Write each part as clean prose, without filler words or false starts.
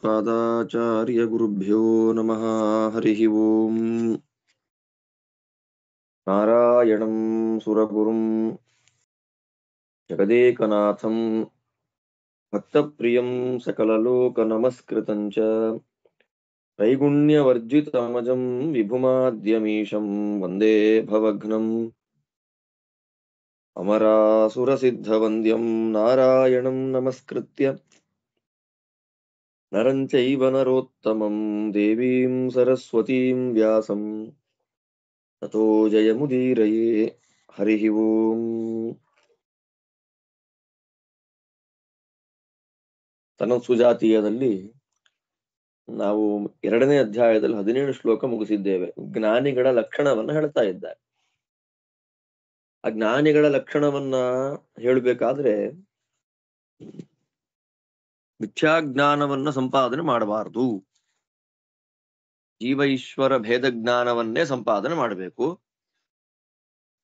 श्रीमद्वेदान्ताचार्यगुरुभ्यो नमः। हरिः ओम्। नारायणं सुरगुरुं जगदेकनाथं भक्तप्रियं सकललोकनमस्कृतं च त्रैगुण्यवर्जितमजं विभुमाद्यमीशं वन्दे भवघ्नम् अमरासुरसिद्धवन्द्यं नारायणं नमस्कृत्य नरं चैव नरोत्तमं देवीं सरस्वतीं व्यासं ततो जयमुदीरये। हरिः ओम्। ತನಸುಜಾತೀಯದಲ್ಲಿ ನಾವು 2ನೇ ಅಧ್ಯಾಯದಲ್ಲಿ 17 ಶ್ಲೋಕ ಮುಗಿಸಿದ್ದೇವೆ. ಜ್ಞಾನಿಗಳ ಲಕ್ಷಣವನ್ನ ಹೇಳ್ತಾ ಇದ್ದಾರೆ. ಆ ಜ್ಞಾನಿಗಳ ಲಕ್ಷಣವನ್ನ ಹೇಳಬೇಕಾದ್ರೆ ಮಿಥ್ಯಾಜ್ಞಾನವನ್ನ ಸಂಪಾದನೆ ಮಾಡಬಾರದು, ಜೀವ ಈಶ್ವರ ಭೇದ ಜ್ಞಾನವನ್ನೇ ಸಂಪಾದನೆ ಮಾಡಬೇಕು.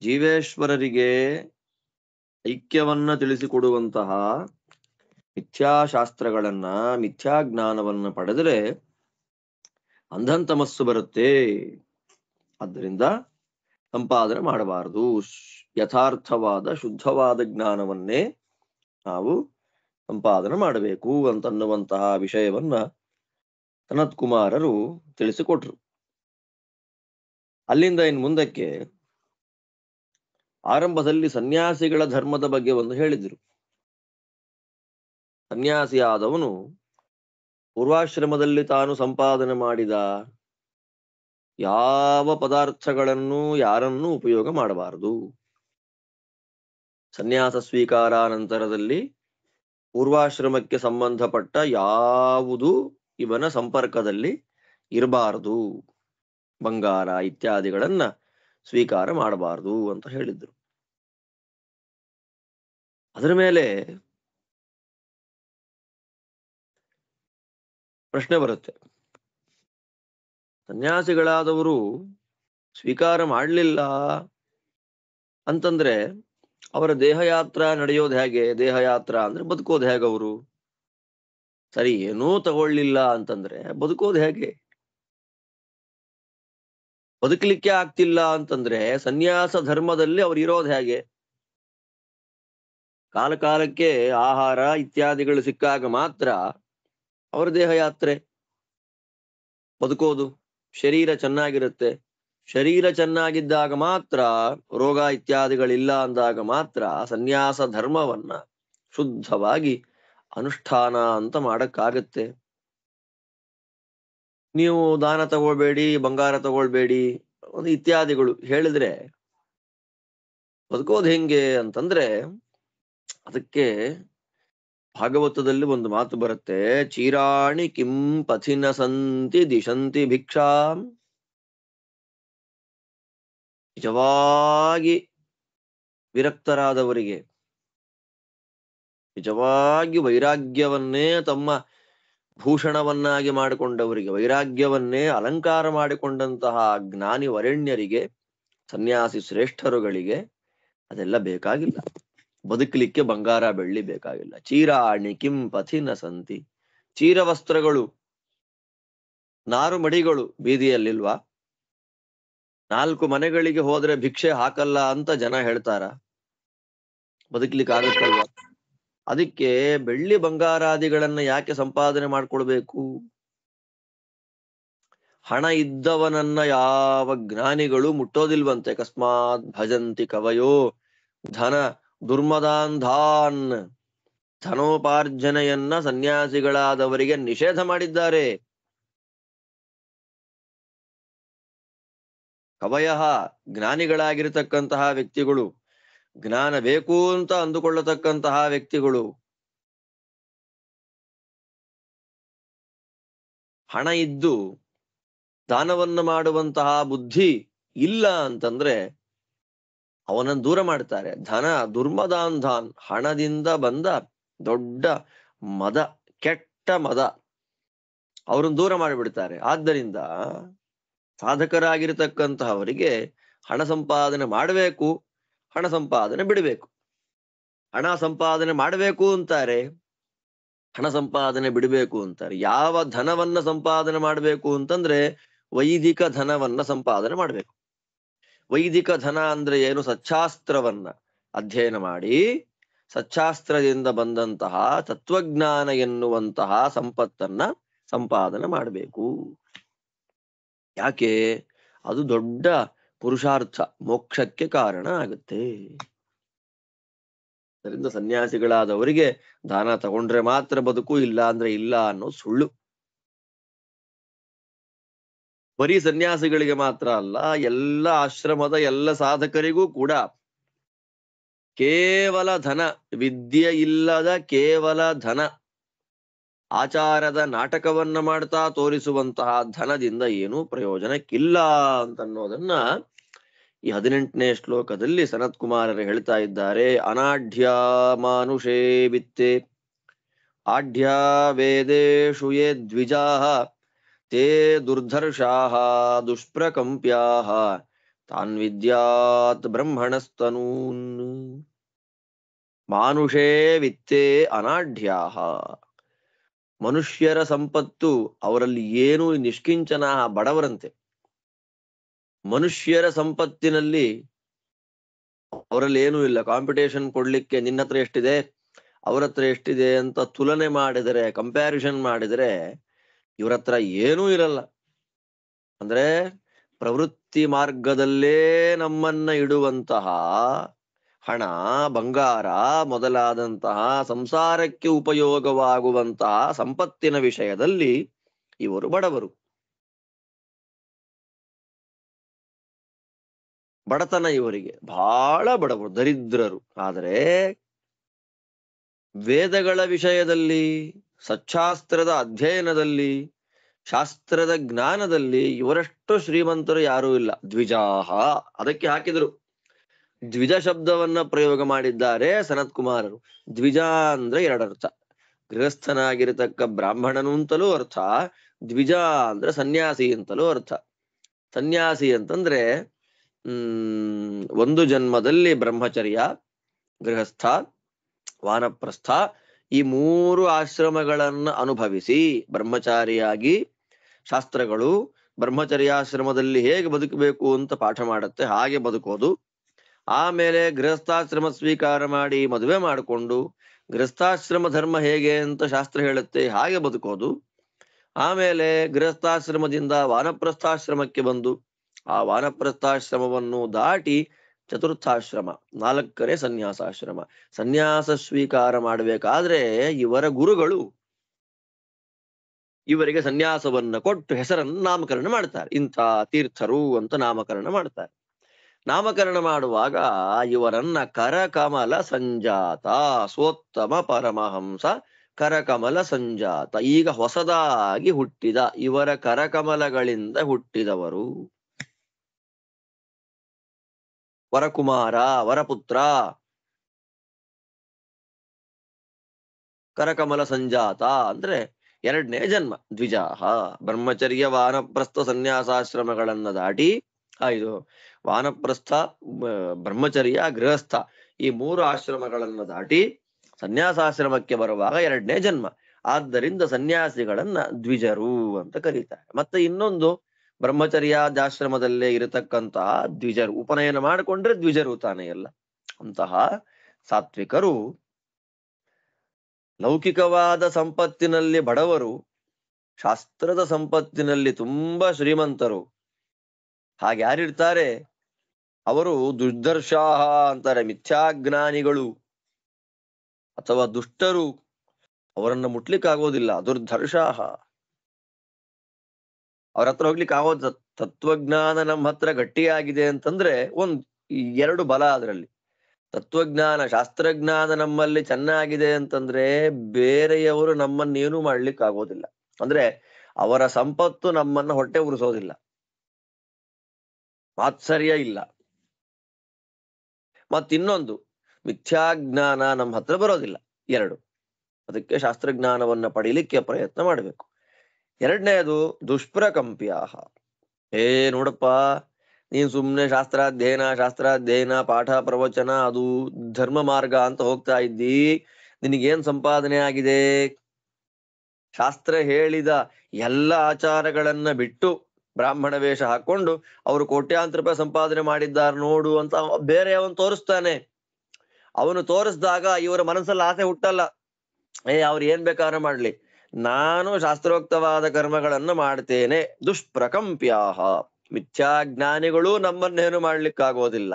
ಜೀವೇಶ್ವರರಿಗೆ ಐಕ್ಯವನ್ನ ತಿಳಿಸಿಕೊಡುವಂತಹ ಮಿಥ್ಯಾಶಾಸ್ತ್ರಗಳನ್ನ ಮಿಥ್ಯಾಜ್ಞಾನವನ್ನ ಪಡೆದರೆ ಅಂಧಂತಮಸ್ಸು ಬರುತ್ತೆ. ಆದ್ದರಿಂದ ಸಂಪಾದನೆ ಮಾಡಬಾರದು. ಯಥಾರ್ಥವಾದ ಶುದ್ಧವಾದ ಜ್ಞಾನವನ್ನೇ ನಾವು ಸಂಪಾದನೆ ಮಾಡಬೇಕು ಅಂತನ್ನುವಂತಹ ವಿಷಯವನ್ನ ಸನತ್ ಕುಮಾರರು ತಿಳಿಸಿಕೊಟ್ರು. ಅಲ್ಲಿಂದ ಇನ್ನು ಮುಂದಕ್ಕೆ ಆರಂಭದಲ್ಲಿ ಸನ್ಯಾಸಿಗಳ ಧರ್ಮದ ಬಗ್ಗೆ ಒಂದು ಹೇಳಿದ್ರು. ಸನ್ಯಾಸಿಯಾದವನು ಪೂರ್ವಾಶ್ರಮದಲ್ಲಿ ತಾನು ಸಂಪಾದನೆ ಮಾಡಿದ ಯಾವ ಪದಾರ್ಥಗಳನ್ನು ಯಾರನ್ನೂ ಉಪಯೋಗ ಮಾಡಬಾರದು. ಸನ್ಯಾಸ ಸ್ವೀಕಾರಾನಂತರದಲ್ಲಿ ಪೂರ್ವಾಶ್ರಮಕ್ಕೆ ಸಂಬಂಧಪಟ್ಟ ಯಾವುದು ಇವನ ಸಂಪರ್ಕದಲ್ಲಿ ಇರಬಾರದು. ಬಂಗಾರ ಇತ್ಯಾದಿಗಳನ್ನ ಸ್ವೀಕಾರ ಮಾಡಬಾರದು ಅಂತ ಹೇಳಿದ್ರು. ಅದರ ಮೇಲೆ ಪ್ರಶ್ನೆ ಬರುತ್ತೆ, ಸನ್ಯಾಸಿಗಳಾದವರು ಸ್ವೀಕಾರ ಮಾಡಲಿಲ್ಲ ಅಂತಂದ್ರೆ ಅವರ ದೇಹಯಾತ್ರ ನಡೆಯೋದು ಹೇಗೆ? ದೇಹಯಾತ್ರ ಅಂದ್ರೆ ಬದುಕೋದು ಹೇಗೆ? ಅವರು ಸರಿ ಏನೂ ತಗೊಳ್ಳಿಲ್ಲ ಅಂತಂದ್ರೆ ಬದುಕೋದು ಹೇಗೆ? ಬದುಕಲಿಕ್ಕೆ ಆಗ್ತಿಲ್ಲ ಅಂತಂದ್ರೆ ಸನ್ಯಾಸ ಧರ್ಮದಲ್ಲಿ ಅವ್ರು ಇರೋದು ಹೇಗೆ? ಕಾಲ ಕಾಲಕ್ಕೆ ಆಹಾರ ಇತ್ಯಾದಿಗಳು ಸಿಕ್ಕಾಗ ಮಾತ್ರ ಅವರ ದೇಹಯಾತ್ರೆ, ಬದುಕೋದು. ಶರೀರ ಚೆನ್ನಾಗಿರುತ್ತೆ, ಶರೀರ ಚೆನ್ನಾಗಿದ್ದಾಗ ಮಾತ್ರ, ರೋಗ ಇತ್ಯಾದಿಗಳಿಲ್ಲ ಅಂದಾಗ ಮಾತ್ರ ಸನ್ಯಾಸ ಧರ್ಮವನ್ನ ಶುದ್ಧವಾಗಿ ಅನುಷ್ಠಾನ ಅಂತ ಮಾಡಕ್ಕಾಗತ್ತೆ. ನೀವು ದಾನ ತಗೊಳ್ಬೇಡಿ, ಬಂಗಾರ ತಗೊಳ್ಬೇಡಿ ಇತ್ಯಾದಿಗಳು ಹೇಳಿದ್ರೆ ಬದುಕೋದು ಹೆಂಗೆ ಅಂತಂದ್ರೆ ಅದಕ್ಕೆ ಭಾಗವತದಲ್ಲಿ ಒಂದು ಮಾತು ಬರುತ್ತೆ, ಚೀರಾಣಿ ಕಿಂ ಪಥಿನ ಸಂತಿ ದಿಶಂತಿ ಭಿಕ್ಷಾಂ. ನಿಜವಾಗಿ ವಿರಕ್ತರಾದವರಿಗೆ, ನಿಜವಾಗಿ ವೈರಾಗ್ಯವನ್ನೇ ತಮ್ಮ ಭೂಷಣವನ್ನಾಗಿ ಮಾಡಿಕೊಂಡವರಿಗೆ, ವೈರಾಗ್ಯವನ್ನೇ ಅಲಂಕಾರ ಮಾಡಿಕೊಂಡಂತಹ ಜ್ಞಾನಿ ವರೆಣ್ಯರಿಗೆ, ಸನ್ಯಾಸಿ ಶ್ರೇಷ್ಠರುಗಳಿಗೆ ಅದೆಲ್ಲ ಬೇಕಾಗಿಲ್ಲ. ಬದುಕಲಿಕ್ಕೆ ಬಂಗಾರ ಬೆಳ್ಳಿ ಬೇಕಾಗಿಲ್ಲ. ಚೀರಾಣಿ ಕಿಂ ಪಥಿನ ಸಂತಿ. ಚೀರವಸ್ತ್ರಗಳು, ನಾರು ಮಡಿಗಳು ಬೀದಿಯಲ್ಲಿಲ್ವಾ? 4 ಮನೆಗಳಿಗೆ ಹೋದ್ರೆ ಭಿಕ್ಷೆ ಹಾಕಲ್ಲ ಅಂತ ಜನ ಹೇಳ್ತಾರ. ಬದುಕಲಿಕ್ಕೆ ಆಗುತ್ತಲ್ವಾ? ಅದಕ್ಕೆ ಬೆಳ್ಳಿ ಬಂಗಾರಾದಿಗಳನ್ನ ಯಾಕೆ ಸಂಪಾದನೆ ಮಾಡ್ಕೊಳ್ಬೇಕು? ಹಣ ಇದ್ದವನನ್ನ ಯಾವ ಜ್ಞಾನಿಗಳು ಮುಟ್ಟೋದಿಲ್ವಂತೆ. ಅಕಸ್ಮಾತ್ ಭಜಂತಿ ಕವಯೋ ಧನ ದುರ್ಮದಾಂಧಾನ್. ಧನೋಪಾರ್ಜನೆಯನ್ನ ಸನ್ಯಾಸಿಗಳಾದವರಿಗೆ ನಿಷೇಧ ಮಾಡಿದ್ದಾರೆ. ಕವಯ ಜ್ಞಾನಿಗಳಾಗಿರತಕ್ಕಂತಹ ವ್ಯಕ್ತಿಗಳು, ಜ್ಞಾನ ಬೇಕು ಅಂತ ಅಂದುಕೊಳ್ಳತಕ್ಕಂತಹ ವ್ಯಕ್ತಿಗಳು, ಹಣ ಇದ್ದು ದಾನವನ್ನು ಮಾಡುವಂತಹ ಬುದ್ಧಿ ಇಲ್ಲ ಅಂತಂದ್ರೆ ಅವನನ್ನು ದೂರ ಮಾಡ್ತಾರೆ. ಧನ ದುರ್ಮದಾಂಧಾನ್, ಹಣದಿಂದ ಬಂದ ದೊಡ್ಡ ಮದ, ಕೆಟ್ಟ ಮದ, ಅವ್ರನ್ನ ದೂರ ಮಾಡಿಬಿಡ್ತಾರೆ. ಆದ್ದರಿಂದ ಸಾಧಕರಾಗಿರ್ತಕ್ಕಂತಹವರಿಗೆ ಹಣ ಸಂಪಾದನೆ ಮಾಡಬೇಕು, ಹಣ ಸಂಪಾದನೆ ಬಿಡಬೇಕು. ಹಣ ಸಂಪಾದನೆ ಮಾಡಬೇಕು ಅಂತಾರೆ, ಹಣ ಸಂಪಾದನೆ ಬಿಡಬೇಕು ಅಂತಾರೆ. ಯಾವ ಧನವನ್ನ ಸಂಪಾದನೆ ಮಾಡಬೇಕು ಅಂತಂದ್ರೆ ವೈದಿಕ ಧನವನ್ನ ಸಂಪಾದನೆ ಮಾಡಬೇಕು. ವೈದಿಕ ಧನ ಅಂದ್ರೆ ಏನು? ಸಚ್ಚಾಸ್ತ್ರವನ್ನ ಅಧ್ಯಯನ ಮಾಡಿ ಸಚ್ಚಾಸ್ತ್ರದಿಂದ ಬಂದಂತಹ ತತ್ವಜ್ಞಾನ ಎನ್ನುವಂತಹ ಸಂಪತ್ತನ್ನ ಸಂಪಾದನೆ ಮಾಡಬೇಕು. ಯಾಕೆ? ಅದು ದೊಡ್ಡ ಪುರುಷಾರ್ಥ, ಮೋಕ್ಷಕ್ಕೆ ಕಾರಣ ಆಗುತ್ತೆ. ಅದರಿಂದ ಸನ್ಯಾಸಿಗಳಾದವರಿಗೆ ದಾನ ತಗೊಂಡ್ರೆ ಮಾತ್ರ ಬದುಕು, ಇಲ್ಲ ಅಂದ್ರೆ ಇಲ್ಲ ಅನ್ನೋ ಸುಳ್ಳು. ಬರೀ ಸನ್ಯಾಸಿಗಳಿಗೆ ಮಾತ್ರ ಅಲ್ಲ, ಎಲ್ಲ ಆಶ್ರಮದ ಎಲ್ಲ ಸಾಧಕರಿಗೂ ಕೂಡ ಕೇವಲ ಧನ, ವಿದ್ಯೆ ಇಲ್ಲದ ಕೇವಲ ಧನ, ಆಚಾರದ ನಾಟಕವನ್ನ ಮಾಡ್ತಾ ತೋರಿಸುವಂತಹ ಧನದಿಂದ ಏನೂ ಪ್ರಯೋಜನಕ್ಕಿಲ್ಲ ಅಂತನ್ನೋದನ್ನ ಈ 18ನೇ ಶ್ಲೋಕದಲ್ಲಿ ಸನತ್ ಕುಮಾರರು ಹೇಳ್ತಾ ಇದ್ದಾರೆ. ಅನಾಢ್ಯ ಮಾನುಷೇ ವಿತ್ತೆ ಆಢ್ಯ ವೇದೇಶು ಯೇ ದ್ವಿಜಾಃ ತೇ ದುರ್ಧರ್ಷಾಃ ದುಷ್ಪ್ರಕಂಪ್ಯಾಃ ತಾನ್ ವಿದ್ಯಾತ್ ಬ್ರಹ್ಮಣಸ್ತನೂನ್. ಮಾನುಷೇ ವಿತ್ತೇ ಅನಾಢ್ಯಾಃ, ಮನುಷ್ಯರ ಸಂಪತ್ತು ಅವರಲ್ಲಿ ಏನು ನಿಷ್ಕಿಂಚನ, ಬಡವರಂತೆ. ಮನುಷ್ಯರ ಸಂಪತ್ತಿನಲ್ಲಿ ಅವರಲ್ಲಿ ಏನೂ ಇಲ್ಲ. ಕಾಂಪಿಟೇಷನ್ ಕೊಡ್ಲಿಕ್ಕೆ ನಿನ್ನ ಹತ್ರ ಎಷ್ಟಿದೆ, ಅವ್ರ ಹತ್ರ ಎಷ್ಟಿದೆ ಅಂತ ತುಲನೆ ಮಾಡಿದರೆ, ಕಂಪ್ಯಾರಿಸನ್ ಮಾಡಿದರೆ ಇವ್ರ ಹತ್ರ ಏನೂ ಇರಲ್ಲ. ಅಂದ್ರೆ ಪ್ರವೃತ್ತಿ ಮಾರ್ಗದಲ್ಲೇ ನಮ್ಮನ್ನ ಇಡುವಂತಹ ಹಣ, ಬಂಗಾರ ಮೊದಲಾದಂತಹ ಸಂಸಾರಕ್ಕೆ ಉಪಯೋಗವಾಗುವಂತಹ ಸಂಪತ್ತಿನ ವಿಷಯದಲ್ಲಿ ಇವರು ಬಡವರು. ಬಡತನ ಇವರಿಗೆ, ಬಹಳ ಬಡವರು, ದರಿದ್ರರು. ಆದರೆ ವೇದಗಳ ವಿಷಯದಲ್ಲಿ, ಸಚ್ಚಾಸ್ತ್ರದ ಅಧ್ಯಯನದಲ್ಲಿ, ಶಾಸ್ತ್ರದ ಜ್ಞಾನದಲ್ಲಿ ಇವರಷ್ಟು ಶ್ರೀಮಂತರು ಯಾರೂ ಇಲ್ಲ. ದ್ವಿಜಾಹ, ಅದಕ್ಕೆ ಹಾಕಿದ್ರು ದ್ವಿಜ ಶಬ್ದವನ್ನ ಪ್ರಯೋಗ ಮಾಡಿದ್ದಾರೆ ಸನತ್ ಕುಮಾರರು. ದ್ವಿಜ ಅಂದ್ರೆ ಎರಡರ್ಥ. ಗೃಹಸ್ಥನಾಗಿರತಕ್ಕ ಬ್ರಾಹ್ಮಣನು ಅಂತಲೂ ಅರ್ಥ, ದ್ವಿಜ ಅಂದ್ರೆ ಸನ್ಯಾಸಿ ಅಂತಲೂ ಅರ್ಥ. ಸನ್ಯಾಸಿ ಅಂತಂದ್ರೆ ಒಂದು ಜನ್ಮದಲ್ಲಿ ಬ್ರಹ್ಮಚರ್ಯ, ಗೃಹಸ್ಥ, ವಾನಪ್ರಸ್ಥ ಈ 3 ಆಶ್ರಮಗಳನ್ನ ಅನುಭವಿಸಿ ಬ್ರಹ್ಮಚಾರಿಯಾಗಿ ಶಾಸ್ತ್ರಗಳು ಬ್ರಹ್ಮಚರ್ಯಾಶ್ರಮದಲ್ಲಿ ಹೇಗೆ ಬದುಕಬೇಕು ಅಂತ ಪಾಠ ಮಾಡುತ್ತೆ, ಹಾಗೆ ಬದುಕೋದು. ಆಮೇಲೆ ಗೃಹಸ್ಥಾಶ್ರಮ ಸ್ವೀಕಾರ ಮಾಡಿ ಮದುವೆ ಮಾಡಿಕೊಂಡು ಗೃಹಸ್ಥಾಶ್ರಮ ಧರ್ಮ ಹೇಗೆ ಅಂತ ಶಾಸ್ತ್ರ ಹೇಳುತ್ತೆ, ಹಾಗೆ ಬದುಕೋದು. ಆಮೇಲೆ ಗೃಹಸ್ಥಾಶ್ರಮದಿಂದ ವಾನಪ್ರಸ್ಥಾಶ್ರಮಕ್ಕೆ ಬಂದು ಆ ವಾನಪ್ರಸ್ಥಾಶ್ರಮವನ್ನು ದಾಟಿ ಚತುರ್ಥಾಶ್ರಮ, 4ನೇ ಸನ್ಯಾಸಾಶ್ರಮ. ಸನ್ಯಾಸ ಸ್ವೀಕಾರ ಮಾಡಬೇಕಾದ್ರೆ ಇವರ ಗುರುಗಳು ಇವರಿಗೆ ಸನ್ಯಾಸವನ್ನ ಕೊಟ್ಟು ಹೆಸರನ್ನು ನಾಮಕರಣ ಮಾಡ್ತಾರೆ. ಇಂಥ ತೀರ್ಥರು ಅಂತ ನಾಮಕರಣ ಮಾಡ್ತಾರೆ. ನಾಮಕರಣ ಮಾಡುವಾಗ ಇವರನ್ನ ಕರಕಮಲ ಸಂಜಾತ, ಸ್ವೋತ್ತಮ ಪರಮಹಂಸ ಕರಕಮಲ ಸಂಜಾತ, ಈಗ ಹೊಸದಾಗಿ ಹುಟ್ಟಿದ, ಇವರ ಕರಕಮಲಗಳಿಂದ ಹುಟ್ಟಿದವರು, ವರಕುಮಾರ, ವರಪುತ್ರ, ಕರಕಮಲ ಸಂಜಾತ ಅಂದ್ರೆ 2ನೇ ಜನ್ಮ. ದ್ವಿಜಾಹ, ಬ್ರಹ್ಮಚರ್ಯ ವಾನಪ್ರಸ್ಥ ಸನ್ಯಾಸಾಶ್ರಮಗಳನ್ನ ದಾಟಿ, ಇದು ವಾನಪ್ರಸ್ಥ, ಬ್ರಹ್ಮಚರ್ಯ, ಗೃಹಸ್ಥ ಈ 3 ಆಶ್ರಮಗಳನ್ನ ದಾಟಿ ಸನ್ಯಾಸಾಶ್ರಮಕ್ಕೆ ಬರುವಾಗ 2ನೇ ಜನ್ಮ. ಆದ್ದರಿಂದ ಸನ್ಯಾಸಿಗಳನ್ನ ದ್ವಿಜರು ಅಂತ ಕರೀತಾರೆ. ಮತ್ತೆ ಇನ್ನೊಂದು, ಬ್ರಹ್ಮಚರ್ಯಾದಾಶ್ರಮದಲ್ಲೇ ಇರತಕ್ಕಂತಹ ದ್ವಿಜರು, ಉಪನಯನ ಮಾಡಿಕೊಂಡ್ರೆ ದ್ವಿಜರು ತಾನೇ ಎಲ್ಲ. ಅಂತಹ ಸಾತ್ವಿಕರು ಲೌಕಿಕವಾದ ಸಂಪತ್ತಿನಲ್ಲಿ ಬಡವರು, ಶಾಸ್ತ್ರದ ಸಂಪತ್ತಿನಲ್ಲಿ ತುಂಬಾ ಶ್ರೀಮಂತರು. ಹಾಗೆ ಯಾರಿರ್ತಾರೆ ಅವರು ದುರ್ದರ್ಶಾಹ ಅಂತಾರೆ, ಮಿಥ್ಯಾಜ್ಞಾನಿಗಳು ಅಥವಾ ದುಷ್ಟರು. ಅವರನ್ನ ಮುಟ್ಲಿಕ್ಕಾಗೋದಿಲ್ಲ, ದುರ್ಧರ್ಷಾಹ. ಅವ್ರ ಹತ್ರ ಹೋಗ್ಲಿಕ್ಕೆ ಆಗೋದು. ತತ್ವಜ್ಞಾನ ನಮ್ಮ ಹತ್ರ ಗಟ್ಟಿಯಾಗಿದೆ ಅಂತಂದ್ರೆ 2 ಬಲ ಅದರಲ್ಲಿ. ತತ್ವಜ್ಞಾನ, ಶಾಸ್ತ್ರಜ್ಞಾನ ನಮ್ಮಲ್ಲಿ ಚೆನ್ನಾಗಿದೆ ಅಂತಂದ್ರೆ ಬೇರೆಯವರು ನಮ್ಮನ್ನೇನು ಮಾಡ್ಲಿಕ್ಕೆ ಆಗೋದಿಲ್ಲ. ಅಂದ್ರೆ ಅವರ ಸಂಪತ್ತು ನಮ್ಮನ್ನ ಹೊಟ್ಟೆ ಉರಿಸೋದಿಲ್ಲ, ಮಾತ್ಸರ್ಯ ಇಲ್ಲ. ಮತ್ತಿನ್ನೊಂದು, ಮಿಥ್ಯಾಜ್ಞಾನ ನಮ್ಮ ಹತ್ರ ಬರೋದಿಲ್ಲ. 2. ಅದಕ್ಕೆ ಶಾಸ್ತ್ರಜ್ಞಾನವನ್ನ ಪಡೀಲಿಕ್ಕೆ ಪ್ರಯತ್ನ ಮಾಡಬೇಕು. 2ನೇದು ದುಷ್ಪ್ರಕಂಪ್ಯಾಹ. ನೋಡಪ್ಪ, ನೀನ್ ಸುಮ್ನೆ ಶಾಸ್ತ್ರಾಧ್ಯಯನ ಪಾಠ ಪ್ರವಚನ ಅದು ಧರ್ಮ ಮಾರ್ಗ ಅಂತ ಹೋಗ್ತಾ ಇದ್ದಿ, ನಿನಗೇನ್ ಸಂಪಾದನೆ ಆಗಿದೆ? ಶಾಸ್ತ್ರ ಹೇಳಿದ ಎಲ್ಲ ಆಚಾರಗಳನ್ನ ಬಿಟ್ಟು ಬ್ರಾಹ್ಮಣ ವೇಷ ಹಾಕೊಂಡು ಅವರು ಕೋಟ್ಯಾಂತರ ರೂಪಾಯಿ ಸಂಪಾದನೆ ಮಾಡಿದ್ದಾರೆ ನೋಡು ಅಂತ ಬೇರೆ ಅವನು ತೋರಿಸ್ತಾನೆ. ಅವನು ತೋರಿಸಿದಾಗ ಇವರ ಮನಸ್ಸಲ್ಲಿ ಆಸೆ ಹುಟ್ಟಲ್ಲ. ಅವ್ರು ಏನ್ ಬೇಕಾದ್ರೆ ಮಾಡ್ಲಿ, ನಾನು ಶಾಸ್ತ್ರೋಕ್ತವಾದ ಕರ್ಮಗಳನ್ನು ಮಾಡ್ತೇನೆ. ದುಷ್ಪ್ರಕಂಪ್ಯಾಹ, ಮಿಥ್ಯಾಜ್ಞಾನಿಗಳು ನಮ್ಮನ್ನೇನು ಮಾಡ್ಲಿಕ್ಕಾಗೋದಿಲ್ಲ.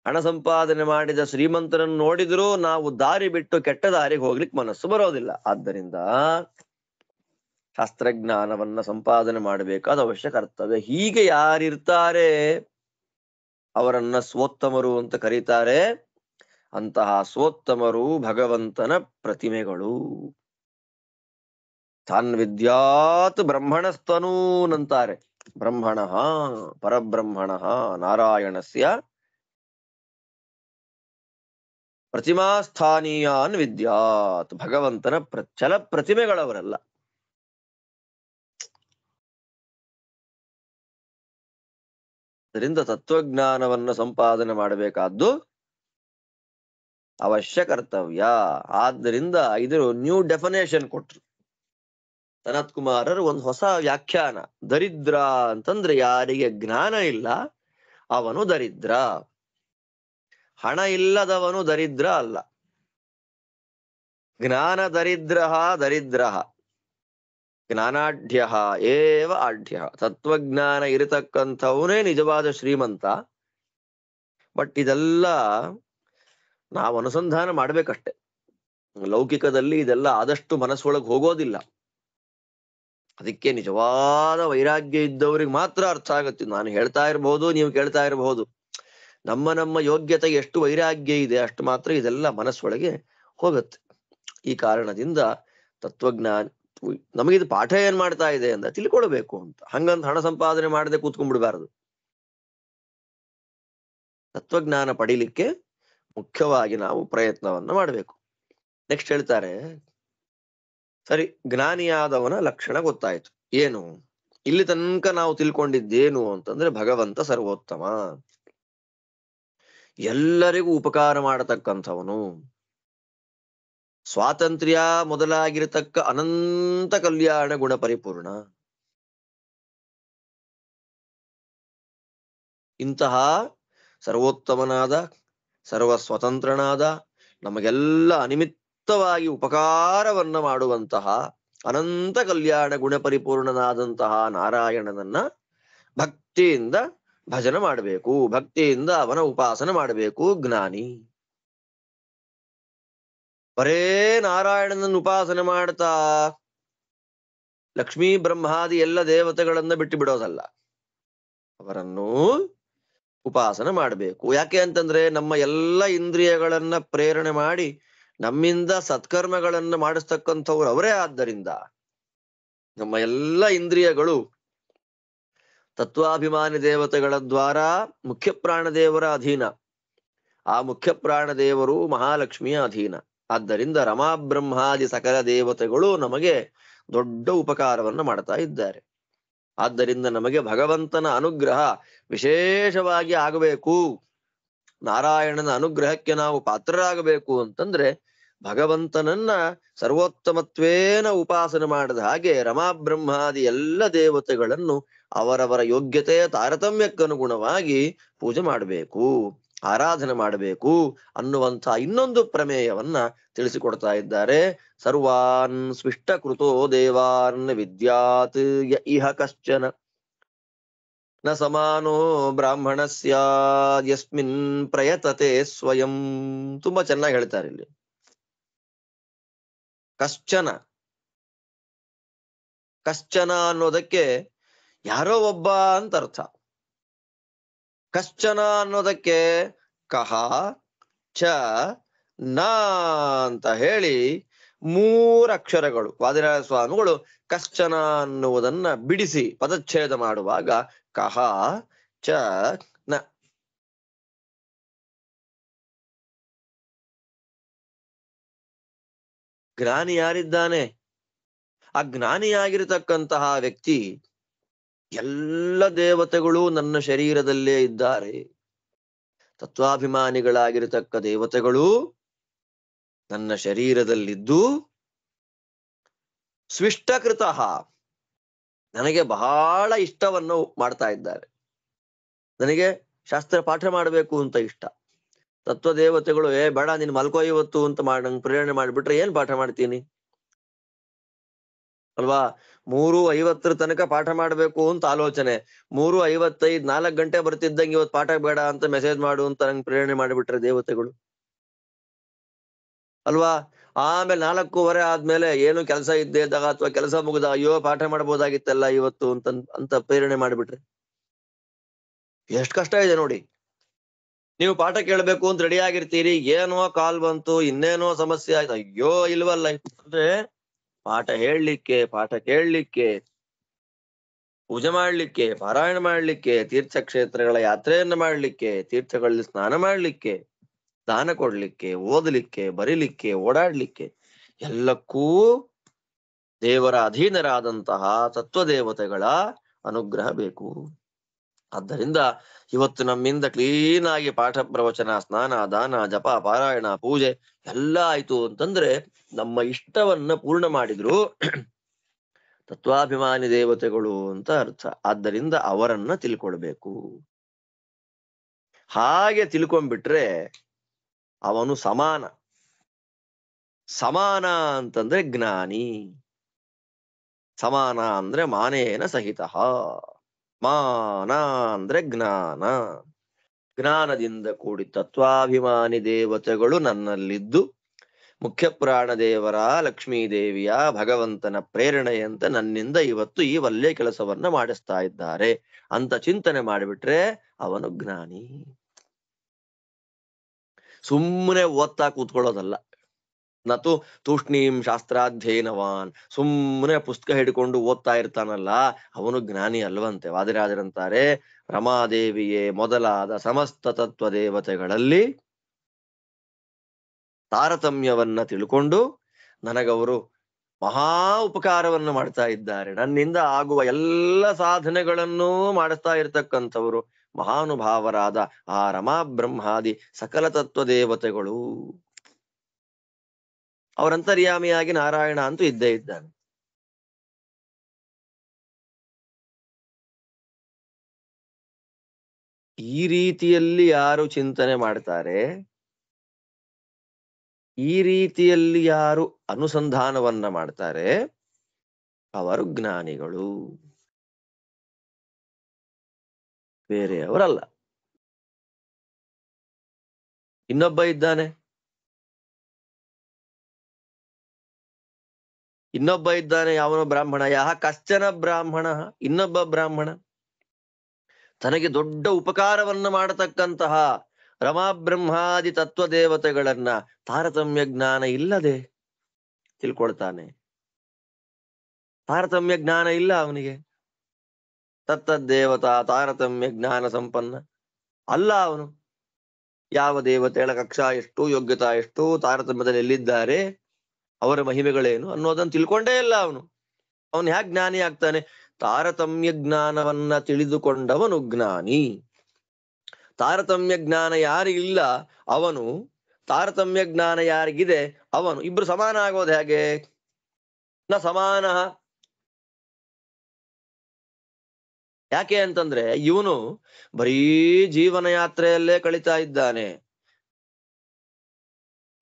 ಹಣ ಸಂಪಾದನೆ ಮಾಡಿದ ಶ್ರೀಮಂತರನ್ನು ನೋಡಿದ್ರೂ ನಾವು ದಾರಿ ಬಿಟ್ಟು ಕೆಟ್ಟ ದಾರಿಗೆ ಹೋಗ್ಲಿಕ್ಕೆ ಮನಸ್ಸು ಬರೋದಿಲ್ಲ. ಆದ್ದರಿಂದ ಶಾಸ್ತ್ರಜ್ಞಾನವನ್ನ ಸಂಪಾದನೆ ಮಾಡಬೇಕಾದ ಅವಶ್ಯ ಕರ್ತವ್ಯ. ಹೀಗೆ ಯಾರಿರ್ತಾರೆ ಅವರನ್ನ ಸ್ವೋತ್ತಮರು ಅಂತ ಕರೀತಾರೆ. ಅಂತಹ ಸ್ವೋತ್ತಮರು ಭಗವಂತನ ಪ್ರತಿಮೆಗಳು. ತಾನ್ ವಿದ್ಯಾತ್ ಬ್ರಹ್ಮಣಸ್ತನೂನಂತಾರೆ. ಬ್ರಹ್ಮಣ ಪರಬ್ರಹ್ಮಣ ನಾರಾಯಣಸ್ಯ ಪ್ರತಿಮಾಸ್ಥಾನೀಯಾನ್ ವಿದ್ಯಾತ್. ಭಗವಂತನ ಚಲ ಪ್ರತಿಮೆಗಳವರೆಲ್ಲ. ಅದರಿಂದ ತತ್ವಜ್ಞಾನವನ್ನ ಸಂಪಾದನೆ ಮಾಡಬೇಕಾದ್ದು ಅವಶ್ಯ ಕರ್ತವ್ಯ. ಆದ್ದರಿಂದ ಇದು ನ್ಯೂ ಡೆಫಿನೇಷನ್ ಕೊಟ್ರು ಸನತ್ ಕುಮಾರರು. ಒಂದು ಹೊಸ ವ್ಯಾಖ್ಯಾನ. ದರಿದ್ರ ಅಂತಂದ್ರೆ ಯಾರಿಗೆ ಜ್ಞಾನ ಇಲ್ಲ ಅವನು ದರಿದ್ರ. ಹಣ ಇಲ್ಲದವನು ದರಿದ್ರ ಅಲ್ಲ. ಜ್ಞಾನ ದರಿದ್ರ ದರಿದ್ರ ಜ್ಞಾನಾಢ್ಯ ಏವ ಆಢ್ಯ. ತತ್ವಜ್ಞಾನ ಇರತಕ್ಕಂಥವನೇ ನಿಜವಾದ ಶ್ರೀಮಂತ. ಬಟ್ ಇದೆಲ್ಲ ನಾವು ಅನುಸಂಧಾನ ಮಾಡ್ಬೇಕಷ್ಟೆ. ಲೌಕಿಕದಲ್ಲಿ ಇದೆಲ್ಲ ಆದಷ್ಟು ಮನಸ್ಸೊಳಗೆ ಹೋಗೋದಿಲ್ಲ. ಅದಕ್ಕೆ ನಿಜವಾದ ವೈರಾಗ್ಯ ಇದ್ದವ್ರಿಗೆ ಮಾತ್ರ ಅರ್ಥ ಆಗುತ್ತೆ. ನಾನು ಹೇಳ್ತಾ ಇರಬಹುದು, ನೀವು ಕೇಳ್ತಾ ಇರಬಹುದು. ನಮ್ಮ ಯೋಗ್ಯತೆ ಎಷ್ಟು ವೈರಾಗ್ಯ ಇದೆ ಅಷ್ಟು ಮಾತ್ರ ಇದೆಲ್ಲ ಮನಸ್ಸೊಳಗೆ ಹೋಗುತ್ತೆ. ಈ ಕಾರಣದಿಂದ ತತ್ವಜ್ಞಾನ ನಮಗಿದು ಪಾಠ ಏನ್ ಮಾಡ್ತಾ ಇದೆ ಅಂತ ತಿಳ್ಕೊಳ್ಬೇಕು ಅಂತ. ಹಂಗಂತ ಹಣ ಸಂಪಾದನೆ ಮಾಡದೆ ಕೂತ್ಕೊಂಡ್ಬಿಡ್ಬಾರದು. ತತ್ವಜ್ಞಾನ ಪಡಿಲಿಕ್ಕೆ ಮುಖ್ಯವಾಗಿ ನಾವು ಪ್ರಯತ್ನವನ್ನ ಮಾಡಬೇಕು. ನೆಕ್ಸ್ಟ್ ಹೇಳ್ತಾರೆ, ಸರಿ, ಜ್ಞಾನಿಯಾದವನ ಲಕ್ಷಣ ಗೊತ್ತಾಯ್ತು. ಏನು ಇಲ್ಲಿ ತನಕ ನಾವು ತಿಳ್ಕೊಂಡಿದ್ದೇನು ಅಂತಂದ್ರೆ ಭಗವಂತ ಸರ್ವೋತ್ತಮ, ಎಲ್ಲರಿಗೂ ಉಪಕಾರ ಮಾಡತಕ್ಕಂಥವನು, ಸ್ವಾತಂತ್ರ್ಯ ಮೊದಲಾಗಿರತಕ್ಕ ಅನಂತ ಕಲ್ಯಾಣ ಗುಣ ಪರಿಪೂರ್ಣ. ಇಂತಹ ಸರ್ವೋತ್ತಮನಾದ ಸರ್ವ ಸ್ವತಂತ್ರನಾದ ನಮಗೆಲ್ಲ ಅನಿಮಿತ್ತವಾಗಿ ಉಪಕಾರವನ್ನ ಮಾಡುವಂತಹ ಅನಂತ ಕಲ್ಯಾಣ ಗುಣ ಪರಿಪೂರ್ಣನಾದಂತಹ ನಾರಾಯಣನನ್ನ ಭಕ್ತಿಯಿಂದ ಭಜನೆ ಮಾಡಬೇಕು, ಭಕ್ತಿಯಿಂದ ಅವನ ಉಪಾಸನೆ ಮಾಡಬೇಕು ಜ್ಞಾನಿ. ಬರೇ ನಾರಾಯಣನನ್ನು ಉಪಾಸನೆ ಮಾಡ್ತಾ ಲಕ್ಷ್ಮೀ ಬ್ರಹ್ಮಾದಿ ಎಲ್ಲ ದೇವತೆಗಳನ್ನ ಬಿಟ್ಟು ಬಿಡೋದಲ್ಲ, ಅವರನ್ನು ಉಪಾಸನೆ ಮಾಡಬೇಕು. ಯಾಕೆ ಅಂತಂದ್ರೆ ನಮ್ಮ ಎಲ್ಲ ಇಂದ್ರಿಯಗಳನ್ನ ಪ್ರೇರಣೆ ಮಾಡಿ ನಮ್ಮಿಂದ ಸತ್ಕರ್ಮಗಳನ್ನ ಮಾಡಿಸ್ತಕ್ಕಂಥವ್ರು ಅವರೇ. ಆದ್ದರಿಂದ ನಮ್ಮ ಎಲ್ಲ ಇಂದ್ರಿಯಗಳು ತತ್ವಾಭಿಮಾನಿ ದೇವತೆಗಳ ದ್ವಾರ ಮುಖ್ಯ ಪ್ರಾಣದೇವರ ಅಧೀನ. ಆ ಮುಖ್ಯ ಪ್ರಾಣದೇವರು ಮಹಾಲಕ್ಷ್ಮಿಯ ಅಧೀನ. ಆದ್ದರಿಂದ ರಮಾಬ್ರಹ್ಮಾದಿ ಸಕಲ ದೇವತೆಗಳು ನಮಗೆ ದೊಡ್ಡ ಉಪಕಾರವನ್ನ ಮಾಡ್ತಾ ಇದ್ದಾರೆ. ಆದ್ದರಿಂದ ನಮಗೆ ಭಗವಂತನ ಅನುಗ್ರಹ ವಿಶೇಷವಾಗಿ ಆಗಬೇಕು, ನಾರಾಯಣನ ಅನುಗ್ರಹಕ್ಕೆ ನಾವು ಪಾತ್ರರಾಗಬೇಕು ಅಂತಂದ್ರೆ ಭಗವಂತನನ್ನ ಸರ್ವೋತ್ತಮತ್ವೇನ ಉಪಾಸನೆ ಮಾಡಿದ ಹಾಗೆ ರಮಾಬ್ರಹ್ಮಾದಿ ಎಲ್ಲ ದೇವತೆಗಳನ್ನು ಅವರವರ ಯೋಗ್ಯತೆಯ ತಾರತಮ್ಯಕ್ಕನುಗುಣವಾಗಿ ಪೂಜೆ ಮಾಡಬೇಕು, ಆರಾಧನೆ ಮಾಡಬೇಕು ಅನ್ನುವಂಥ ಇನ್ನೊಂದು ಪ್ರಮೇಯವನ್ನ ತಿಳಿಸಿಕೊಡ್ತಾ ಇದ್ದಾರೆ. ಸರ್ವಾನ್ ಸ್ವಿಷ್ಟ ಕೃತೋ ದೇವಾನ್ ವಿದ್ಯಾತ್ ಯ ಇಹ ಕಶ್ಚನ ನ ಸಮಾನೋ ಬ್ರಾಹ್ಮಣಸ್ಯ ಯಸ್ಮಿನ್ ಪ್ರಯತತೆ ಸ್ವಯಂ. ತುಂಬಾ ಚೆನ್ನಾಗಿ ಹೇಳ್ತಾರೆ ಇಲ್ಲಿ. ಕಶ್ಚನ, ಕಶ್ಚನ ಅನ್ನೋದಕ್ಕೆ ಯಾರೋ ಒಬ್ಬ ಅಂತ ಅರ್ಥ. ಕಶ್ಚನ ಅನ್ನೋದಕ್ಕೆ ಕಹ ಚ ನ ಅಂತ ಹೇಳಿ 3 ಅಕ್ಷರಗಳು. ವಾದಿರಾಜ ಸ್ವಾಮಿಗಳು ಕಶ್ಚನ ಅನ್ನುವುದನ್ನ ಬಿಡಿಸಿ ಪದಚ್ಛೇದ ಮಾಡುವಾಗ ಕಹ ಚ ನ. ಜ್ಞಾನಿ ಯಾರಿದ್ದಾನೆ? ಆ ಜ್ಞಾನಿಯಾಗಿರತಕ್ಕಂತಹ ವ್ಯಕ್ತಿ ಎಲ್ಲ ದೇವತೆಗಳು ನನ್ನ ಶರೀರದಲ್ಲೇ ಇದ್ದಾರೆ, ತತ್ವಾಭಿಮಾನಿಗಳಾಗಿರತಕ್ಕ ದೇವತೆಗಳು ನನ್ನ ಶರೀರದಲ್ಲಿದ್ದು ಸ್ವಿಷ್ಟಕೃತ, ನನಗೆ ಬಹಳ ಇಷ್ಟವನ್ನು ಮಾಡ್ತಾ ಇದ್ದಾರೆ. ನನಗೆ ಶಾಸ್ತ್ರ ಪಾಠ ಮಾಡಬೇಕು ಅಂತ ಇಷ್ಟ. ತತ್ವದೇವತೆಗಳು ಬೇಡ ನೀನ್ ಮಲ್ಕೋ ಇವತ್ತು ಅಂತ ನಂಗೆ ಪ್ರೇರಣೆ ಮಾಡಿಬಿಟ್ರೆ ಏನ್ ಪಾಠ ಮಾಡ್ತೀನಿ ಅಲ್ವಾ? 3:50 ತನಕ ಪಾಠ ಮಾಡ್ಬೇಕು ಅಂತ ಆಲೋಚನೆ, 3:55 4 ಗಂಟೆ ಬರ್ತಿದ್ದಂಗೆ ಇವತ್ತು ಪಾಠ ಬೇಡ ಅಂತ ಮೆಸೇಜ್ ಮಾಡು ಅಂತ ನಂಗೆ ಪ್ರೇರಣೆ ಮಾಡಿಬಿಟ್ರೆ ದೇವತೆಗಳು ಅಲ್ವಾ? ಆಮೇಲೆ 4:15 ಆದ್ಮೇಲೆ ಏನು ಕೆಲಸ ಇದ್ದೇ ಇದ್ದಾಗ ಅಥವಾ ಕೆಲಸ ಮುಗಿದ ಅಯ್ಯೋ ಪಾಠ ಮಾಡ್ಬೋದಾಗಿತ್ತಲ್ಲ ಇವತ್ತು ಅಂತ ಪ್ರೇರಣೆ ಮಾಡಿಬಿಟ್ರೆ ಎಷ್ಟ್ ಕಷ್ಟ ಇದೆ ನೋಡಿ. ನೀವು ಪಾಠ ಕೇಳ್ಬೇಕು ಅಂತ ರೆಡಿ ಆಗಿರ್ತೀರಿ, ಏನೋ ಕಾಲ್ ಬಂತು, ಇನ್ನೇನೋ ಸಮಸ್ಯೆ ಆಯ್ತು, ಅಯ್ಯೋ ಇಲ್ವಲ್ಲ. ಅಂದ್ರೆ ಪಾಠ ಹೇಳಲಿಕ್ಕೆ, ಪಾಠ ಕೇಳಲಿಕ್ಕೆ, ಪೂಜೆ ಮಾಡ್ಲಿಕ್ಕೆ, ಪಾರಾಯಣ ಮಾಡ್ಲಿಕ್ಕೆ, ತೀರ್ಥಕ್ಷೇತ್ರಗಳ ಯಾತ್ರೆಯನ್ನ ಮಾಡ್ಲಿಕ್ಕೆ, ತೀರ್ಥಗಳಲ್ಲಿ ಸ್ನಾನ ಮಾಡ್ಲಿಕ್ಕೆ, ದಾನ ಕೊಡ್ಲಿಕ್ಕೆ, ಓದಲಿಕ್ಕೆ, ಬರೀಲಿಕ್ಕೆ, ಓಡಾಡ್ಲಿಕ್ಕೆ, ಎಲ್ಲಕ್ಕೂ ದೇವರ ಅಧೀನರಾದಂತಹ ತತ್ವದೇವತೆಗಳ ಅನುಗ್ರಹ ಬೇಕು. ಆದ್ದರಿಂದ ಇವತ್ತು ನಮ್ಮಿಂದ ಕ್ಲೀನ್ ಆಗಿ ಪಾಠ ಪ್ರವಚನ, ಸ್ನಾನ, ದಾನ, ಜಪ, ಪಾರಾಯಣ, ಪೂಜೆ ಎಲ್ಲ ಆಯ್ತು ಅಂತಂದ್ರೆ ನಮ್ಮ ಇಷ್ಟವನ್ನ ಪೂರ್ಣ ಮಾಡಿದ್ರು ತತ್ವಾಭಿಮಾನಿ ದೇವತೆಗಳು ಅಂತ ಅರ್ಥ. ಆದ್ದರಿಂದ ಅವರನ್ನ ತಿಳ್ಕೊಳ್ಬೇಕು. ಹಾಗೆ ತಿಳ್ಕೊಂಡ್ಬಿಟ್ರೆ ಅವನು ಸಮಾನ. ಸಮಾನ ಅಂತಂದ್ರೆ ಜ್ಞಾನಿ. ಸಮಾನ ಅಂದ್ರೆ ಮಾನೇನ ಸಹಿತ. ಮಾನ ಅಂದ್ರೆ ಜ್ಞಾನ. ಜ್ಞಾನದಿಂದ ಕೂಡಿ ತತ್ವಾಭಿಮಾನಿ ದೇವತೆಗಳು ನನ್ನಲ್ಲಿದ್ದು ಮುಖ್ಯ ಪ್ರಾಣ ದೇವರ, ಲಕ್ಷ್ಮೀದೇವಿಯ, ಭಗವಂತನ ಪ್ರೇರಣೆಯಂತೆ ನನ್ನಿಂದ ಇವತ್ತು ಈ ಒಳ್ಳೆ ಕೆಲಸವನ್ನ ಮಾಡಿಸ್ತಾ ಇದ್ದಾರೆ ಅಂತ ಚಿಂತನೆ ಮಾಡಿಬಿಟ್ರೆ ಅವನು ಜ್ಞಾನಿ. ಸುಮ್ಮನೆ ಓದ್ತಾ ಕೂತ್ಕೊಳ್ಳೋದಲ್ಲ. ನತು ತೂಷ್ಣೀಂ ಶಾಸ್ತ್ರಾಧ್ಯಯನವಾನ್, ಸುಮ್ಮನೆ ಪುಸ್ತಕ ಹಿಡ್ಕೊಂಡು ಓದ್ತಾ ಇರ್ತಾನಲ್ಲ ಅವನು ಜ್ಞಾನಿ ಅಲ್ವಂತೆ. ವಾದಿರಾಜರಂತಾರೆ, ರಮಾದೇವಿಯೇ ಮೊದಲಾದ ಸಮಸ್ತ ತತ್ವ ದೇವತೆಗಳಲ್ಲಿ ತಾರತಮ್ಯವನ್ನ ತಿಳ್ಕೊಂಡು ನನಗವರು ಮಹಾ ಉಪಕಾರವನ್ನು ಮಾಡ್ತಾ ಇದ್ದಾರೆ, ನನ್ನಿಂದ ಆಗುವ ಎಲ್ಲ ಸಾಧನೆಗಳನ್ನೂ ಮಾಡಿಸ್ತಾ ಇರ್ತಕ್ಕಂಥವರು ಮಹಾನುಭಾವರಾದ ಆ ರಮಾ ಬ್ರಹ್ಮಾದಿ ಸಕಲ ತತ್ವ ದೇವತೆಗಳು. ಅವರಂತರ್ಯಾಮಿಯಾಗಿ ನಾರಾಯಣ ಅಂತೂ ಇದ್ದೇ ಇದ್ದಾನೆ. ಈ ರೀತಿಯಲ್ಲಿ ಯಾರು ಚಿಂತನೆ ಮಾಡ್ತಾರೆ, ಈ ರೀತಿಯಲ್ಲಿ ಯಾರು ಅನುಸಂಧಾನವನ್ನ ಮಾಡ್ತಾರೆ, ಅವರು ಜ್ಞಾನಿಗಳು, ಬೇರೆಯವರಲ್ಲ. ಇನ್ನೊಬ್ಬ ಇದ್ದಾನೆ, ಯಾವನೋ ಬ್ರಾಹ್ಮಣ, ಯಹ ಕಶ್ಚನ ಬ್ರಾಹ್ಮಣ, ಇನ್ನೊಬ್ಬ ಬ್ರಾಹ್ಮಣ ತನಗೆ ದೊಡ್ಡ ಉಪಕಾರವನ್ನ ಮಾಡತಕ್ಕಂತಹ ರಮಾ ಬ್ರಹ್ಮಾದಿ ತತ್ವ ದೇವತೆಗಳನ್ನ ತಾರತಮ್ಯ ಜ್ಞಾನ ಇಲ್ಲದೆ ತಿಳ್ಕೊಳ್ತಾನೆ. ತಾರತಮ್ಯ ಜ್ಞಾನ ಇಲ್ಲ ಅವನಿಗೆ. ತತ್ತದ್ದೇವತಾ ತಾರತಮ್ಯ ಜ್ಞಾನ ಸಂಪನ್ನ ಅಲ್ಲ ಅವನು. ಯಾವ ದೇವತೆಗಳ ಕಕ್ಷಾ ಎಷ್ಟು, ಯೋಗ್ಯತಾ ಎಷ್ಟು, ತಾರತಮ್ಯದಲ್ಲಿ ಎಲ್ಲಿದ್ದಾರೆ, ಅವರ ಮಹಿಮೆಗಳೇನು ಅನ್ನೋದನ್ನು ತಿಳ್ಕೊಂಡೇ ಇಲ್ಲ ಅವನು. ಅವನು ಹ್ಯಾಕ್ ಜ್ಞಾನಿ ಆಗ್ತಾನೆ? ತಾರತಮ್ಯ ಜ್ಞಾನವನ್ನ ತಿಳಿದುಕೊಂಡವನು ಜ್ಞಾನಿ. ತಾರತಮ್ಯ ಜ್ಞಾನ ಯಾರಿಗಿಲ್ಲ ಅವನು, ತಾರತಮ್ಯ ಜ್ಞಾನ ಯಾರಿಗಿದೆ ಅವನು, ಇಬ್ರು ಸಮಾನ ಆಗೋದು ಹೇಗೆ? ನ ಸಮಾನ. ಯಾಕೆ ಅಂತಂದ್ರೆ ಇವನು ಬರೀ ಜೀವನ ಯಾತ್ರೆಯಲ್ಲೇ ಕಳೀತಾ ಇದ್ದಾನೆ,